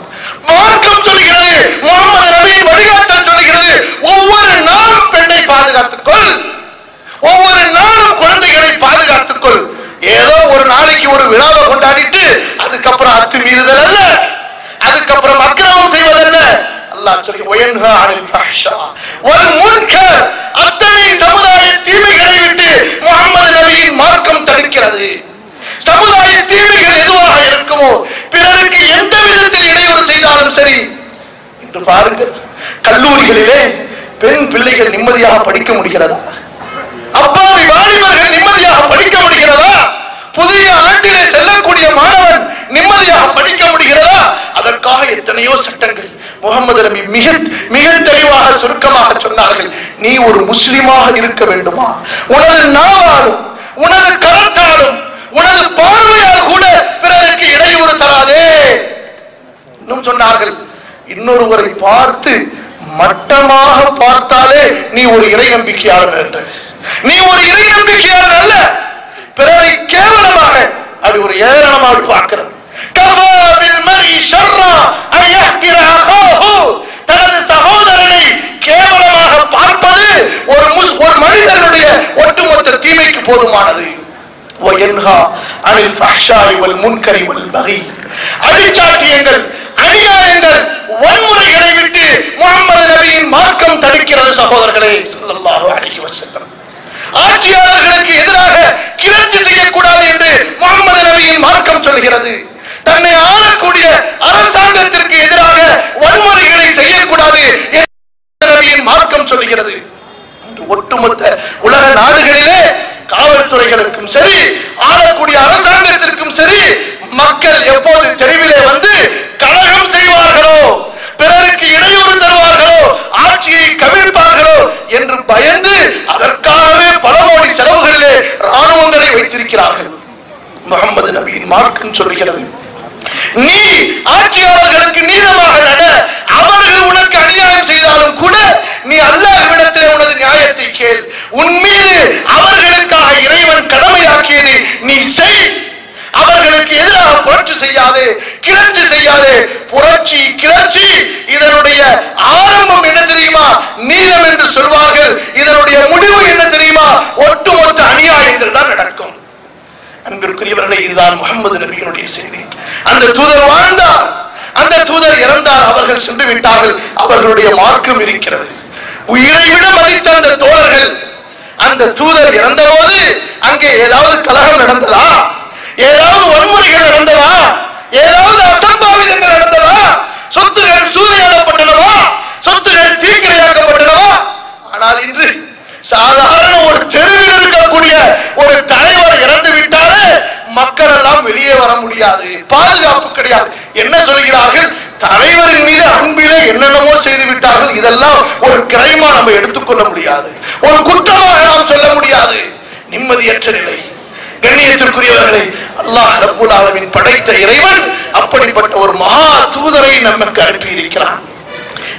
மார்க்கம் சொல்கிறது, முகமது நபியின் வழிகாட்டல் சொல்கிறது, ஒவ்வொரு நாளும் பெண்ணை பாதுகாத்துக்கொள், ஒவ்வொரு நாளும் குழந்தைகளை பாதுகாத்துக்கொள். ஏதோ ஒரு நாளைக்கு ஒரு விழாவை கொண்டாடிட்டு அதுக்கப்புறம் அத்துமீறுதல் அல்ல, அதுக்கப்புறம் அக்கிரமம் செய்வதல்ல. அல்லாஹ் அத்தனை சமுதாய தீமைகளை விட்டு முகமது நபியின் மார்க்கம் தடுக்கிறது. சமுதாய தீமைகள் எதுவாக இருக்குமோ, பிறருக்கு எந்த விதத்தில் இடையூறு செய்தாலும் சரி. இன்று பாருங்கள், கல்லூரிகளிலே பெண் பிள்ளைகள் நிம்மதியாக படிக்க முடிகிறதா? அப்பாவி வாலிபர்கள் நிம்மதியாக படிக்க முடிகிறதா? புதிய ஆண்டிலே செல்லக்கூடிய மாணவன் நிம்மதியாக படிக்க முடிகிறதா? அதற்காக எத்தனையோ சட்டங்கள். முகமது நபி மிக மிக தெளிவாக சுருக்கமாக சொன்னார்கள், நீ ஒரு முஸ்லிமாக இருக்க வேண்டுமா, உனது நாவாலும், உனது கரத்தாலும், உனது பார்வையால் கூட பிறருக்கு இடையூறு தராதே. இன்னும் சொன்னார்கள், இன்னொருவரை பார்த்து மட்டமாக பார்த்தாலே நீ ஒரு இறை நம்பிக்கையாளர் என்று. நீ ஒரு இறை நம்பிக்கையாளர் அல்ல, பிறரை கேவலமாக அப்படி ஒரு ஏளனமாக பார்க்கிறது. தனது சகோதரனை கேவலமாக பார்ப்பது ஒரு மனிதனுடைய ஒட்டுமொத்த தீமைக்கு போதுமானது. அழிச்சாட்டியங்கள், அநியாயங்கள், வன்முறைகளை விட்டு முகமது நபியின் மார்க்கம் தடுக்கிறது. சகோதரர்களே, ஸல்லல்லாஹு அலைஹி வஸல்லம் ஆட்சியாளர்களுக்கு எதிராக கிளர்ச்சி செய்யக்கூடாது என்று முகமது நபியின் மார்க்கம் சொல்கிறது. தன்னை ஆளக்கூடிய அரசாங்கத்திற்கு எதிராக வன்முறைகளை செய்யக்கூடாது என்று நபியின் மார்க்கம் சொல்கிறது. ஒட்டுமொத்த உலக நாடுகளிலே காவல்துறைகளுக்கும் சரி, ஆளக்கூடிய அரசாங்கத்திற்கும் சரி, மக்கள் எப்போது தெருவிலே வந்து கலகம் செய்வார்களோ, பிறருக்கு இடையூறு தருவார்களோ, ஆட்சியை கவிழ்ப்பார்களோ என்று பயந்து அதற்காகவே பல கோடி செலவுகளிலே ராணுவங்களை வைத்திருக்கிறார்கள். முகமது நபியின் மார்க்கம் சொல்கிறது, நீ ஆட்சியாளர்களுக்கு நீதமாக நட, அவர்கள் உனக்கு அநியாயம் செய்தாலும் கூட நீ அல்லாஹ்விடத்திலே உனது நியாயத்தை கேள். உன் மீது அவர்களுக்காக இறைவன் கடமையாக்கியது நீ செய். அவர்களுக்கு எதிராக புரட்சி செய்யாதே, கிளர்ச்சி செய்யாதே. புரட்சி, கிளர்ச்சி இதனுடைய ஆரம்பம் என்ன தெரியுமா? நீதம் என்று சொல்வார்கள். இதனுடைய முடிவு என்ன தெரியுமா? ஒட்டுமொத்த அநியாயங்கள் தான் நடக்கும். அன்பிற்குரியவர்களே, இதுதான் முகமது நபியினுடைய செய்தி. அந்த தூதர் வாழ்ந்தார், அந்த தூதர் இறந்தார், அவர்கள் சென்று விட்டார்கள். அவர்களுடைய மார்க்கம் இருக்கிறது. உயிரை விட மதித்த அந்த தோழர்கள், அந்த தூதர் இறந்த போது அங்கே ஏதாவது கலகம் நடந்ததா? ஏதாவது வன்முறைகள் நடந்ததா? ஏதாவது அசம்பாவிதங்கள் நடந்ததா? சொத்துகள் சூறையாடப்பட்டனவா? சொத்துகள் தீக்கிரையாக்கப்பட்டனவா? ஆனால் இன்று சாதாரண ஒரு தெருவில் இருக்கக்கூடிய ஒரு தலைவர் இறந்து விட்டாலே மக்கள் எல்லாம் யாரும் வெளியே வர முடியாது, பாதுகாப்பு கிடையாது. என்ன சொல்கிறார்கள்? தலைவரின் மீது அன்பிலே என்னென்னமோ செய்து விட்டார்கள். இதெல்லாம் ஒரு கிரைமா நம்ம எடுத்துக்கொள்ள முடியாது, ஒரு குற்றமாக நாம் சொல்ல முடியாது. நிம்மதியற்ற நிலை. கண்ணியத்திற்குரியவர்களை, அல்லாஹ் ரப்பல் ஆலமீன் படைத்த இறைவன் அப்படிப்பட்ட ஒரு மகா தூதரை நமக்கு அனுப்பி இருக்கிறான்.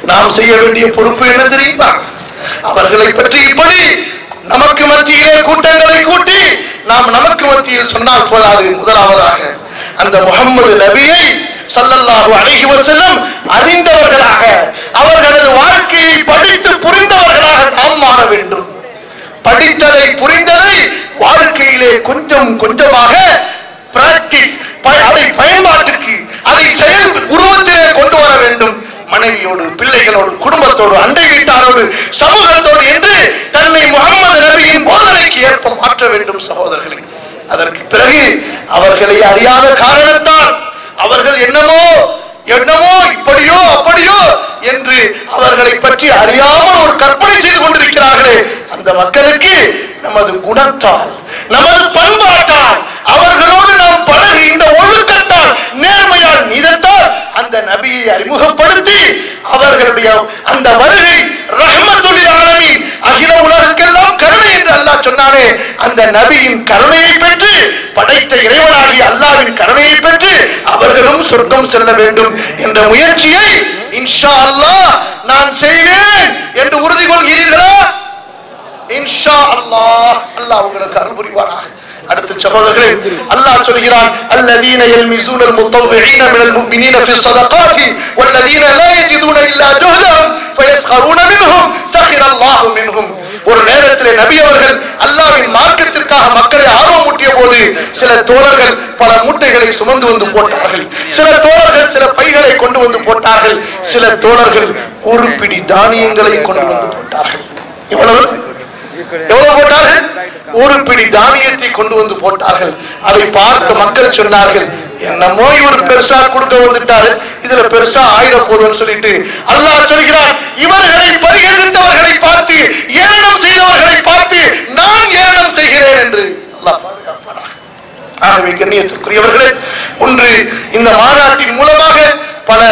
நாம் செய்ய வேண்டிய பொறுப்பு என்ன தெரியுமா? அவர்களை பற்றி இப்படி நமக்கு மத்தியிலே கூட்டங்களை கூட்டி நாம் நமக்கு மத்தியில் சொன்னால் போதாது. முதலாவதாக அந்த முஹம்மது நபியை ஸல்லல்லாஹு அலைஹி வஸல்லம் அறிந்தவர்களாக, அவர்களது வாழ்க்கையை படித்து புரிந்தவர்களாக நாம் மாற வேண்டும். படித்ததை புரிந்ததை வாழ்க்கையிலே கொஞ்சம் கொஞ்சமாக பிராக்டிஸ், அதை பயன்பாட்டுக்கு, அதை செயல் உருவத்திலே கொண்டு வர வேண்டும். மனைவியோடு, பிள்ளைகளோடு, குடும்பத்தோடு, அண்டை வீட்டாரோடு, சமூகத்தோடு என்று தன்னை முஹம்மது நபியின் போதனைக்கு ஏற்ப மாற்ற வேண்டும் சகோதரர்களே. அதற்கு பிறகு அவர்களை அறியாத காரணத்தால் அவர்கள் என்னமோ இப்படியோ அப்படியோ என்று அவர்களை பற்றி அறியாமல் ஒரு கற்பனை செய்து கொண்டிருக்கிறார்களே, அந்த மக்களுக்கு நமது குணத்தால், நமது பண்பாட்டால், அவர்களோடு நாம் பழகி இந்த ஒழுக்கத்தால், நேர்மையால், நீதத்தால் அந்த நபியை அறிமுகப்படுத்தி அவர்களுடைய அந்த வருகை ரஹ்மத்துல் ஆலமீன், அகில உலகெல்லாம் கருணை என்று அல்லாஹ் சொன்னானே, அந்த நபியின் கருணையை பெற்று, படைத்த இறைவனாகிய அல்லாஹ்வின் கருணையை பெற்று அவர்களும் சொர்க்கம் செல்ல வேண்டும் என்ற முயற்சியை இன்ஷா அல்லாஹ் நான் செய்வேன் என்று உறுதி கொள்கிறீர்களா? இன்ஷா அல்லாஹ், அல்லாஹ் உங்களுக்கு அருள் புரிவாராக. அடுத்த சகோதரர்களே, அல்லாஹ் சொல்கிறான், அல்லதீன யல்மிஸூனல் முத்தவ்விஈன மினல் முஃமினீன ஃபிஸ் ஸதகாத்தி வல்லதீன லா யஜிதூன இல்லா ஜுஹதஹும் ஃபயஸ்கரூன மின்ஹும் ஸஹிரல்லாஹு மின்ஹும். ஒரு நேரத்திலே நபி அவர்கள் அல்லாஹ்வின் மார்க்கத்திற்காக மக்களை ஆர்வமூட்டிய போது சில தோழர்கள் பல மூட்டைகளை சுமந்து வந்து போட்டார்கள், சில தோழர்கள் சில பைகளை கொண்டு வந்து போட்டார்கள், சில தோழர்கள் ஒரு பிடி தானியங்களை கொண்டு வந்து போட்டார்கள். எவ்வளவு போட்டார்கள்? ஒரு பிடி தானியத்தை கொண்டு வந்து போட்டார்கள். அதை பார்க்க மக்கள் சொன்னார்கள், என்னமோ இவர் பெருசா கொடுக்க வந்துட்டாரு, இதுல பெருசா ஆயிர போதுன்னு சொல்லிட்டு அல்லாஹ் சொல்கிறார், இவர்களை பரிகரித்தவர்களை பார்த்து, ஏளனம் செய்தவர்களை பார்த்து நான் ஏளனம் செய்கிறேன் என்று அல்லாஹ் பாதுகாப்பானாக. ஆகவே கண்ணியத்திற்குரியவர்களே, ஒன்று இந்த மாநாட்டின் மூலமாக பல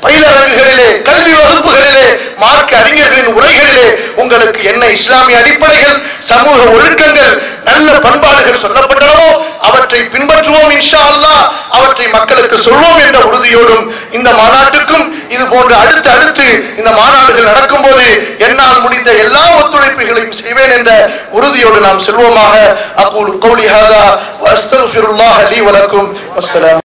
பயிலரங்குகளிலே, கல்வி வகுப்புகளிலே, மார்க்க அறிஞர்களின் உரைகளிலே உங்களுக்கு என்ன இஸ்லாமிய அடிப்படைகள், சமூக ஒழுக்கங்கள், நல்ல பண்பாடுகள் சொல்லப்பட்டனவோ அவற்றை பின்பற்றுவோம் இன்ஷா அல்லாஹ். அவற்றை மக்களுக்கு சொல்வோம் என்ற உறுதியோடும் இந்த மாநாட்டுக்கும் இது போன்ற அடுத்து இந்த மாநாடுகள் நடக்கும் போது என்னால் முடிந்த எல்லா ஒத்துழைப்புகளையும் செய்வேன் என்ற உறுதியோடு நாம் செல்வோமாக. அகூலு கௌலி ஹாதா வ அஸ்தக்ஃபிருல்லாஹ லீ வ லக்கும். வஸ்ஸலாம்.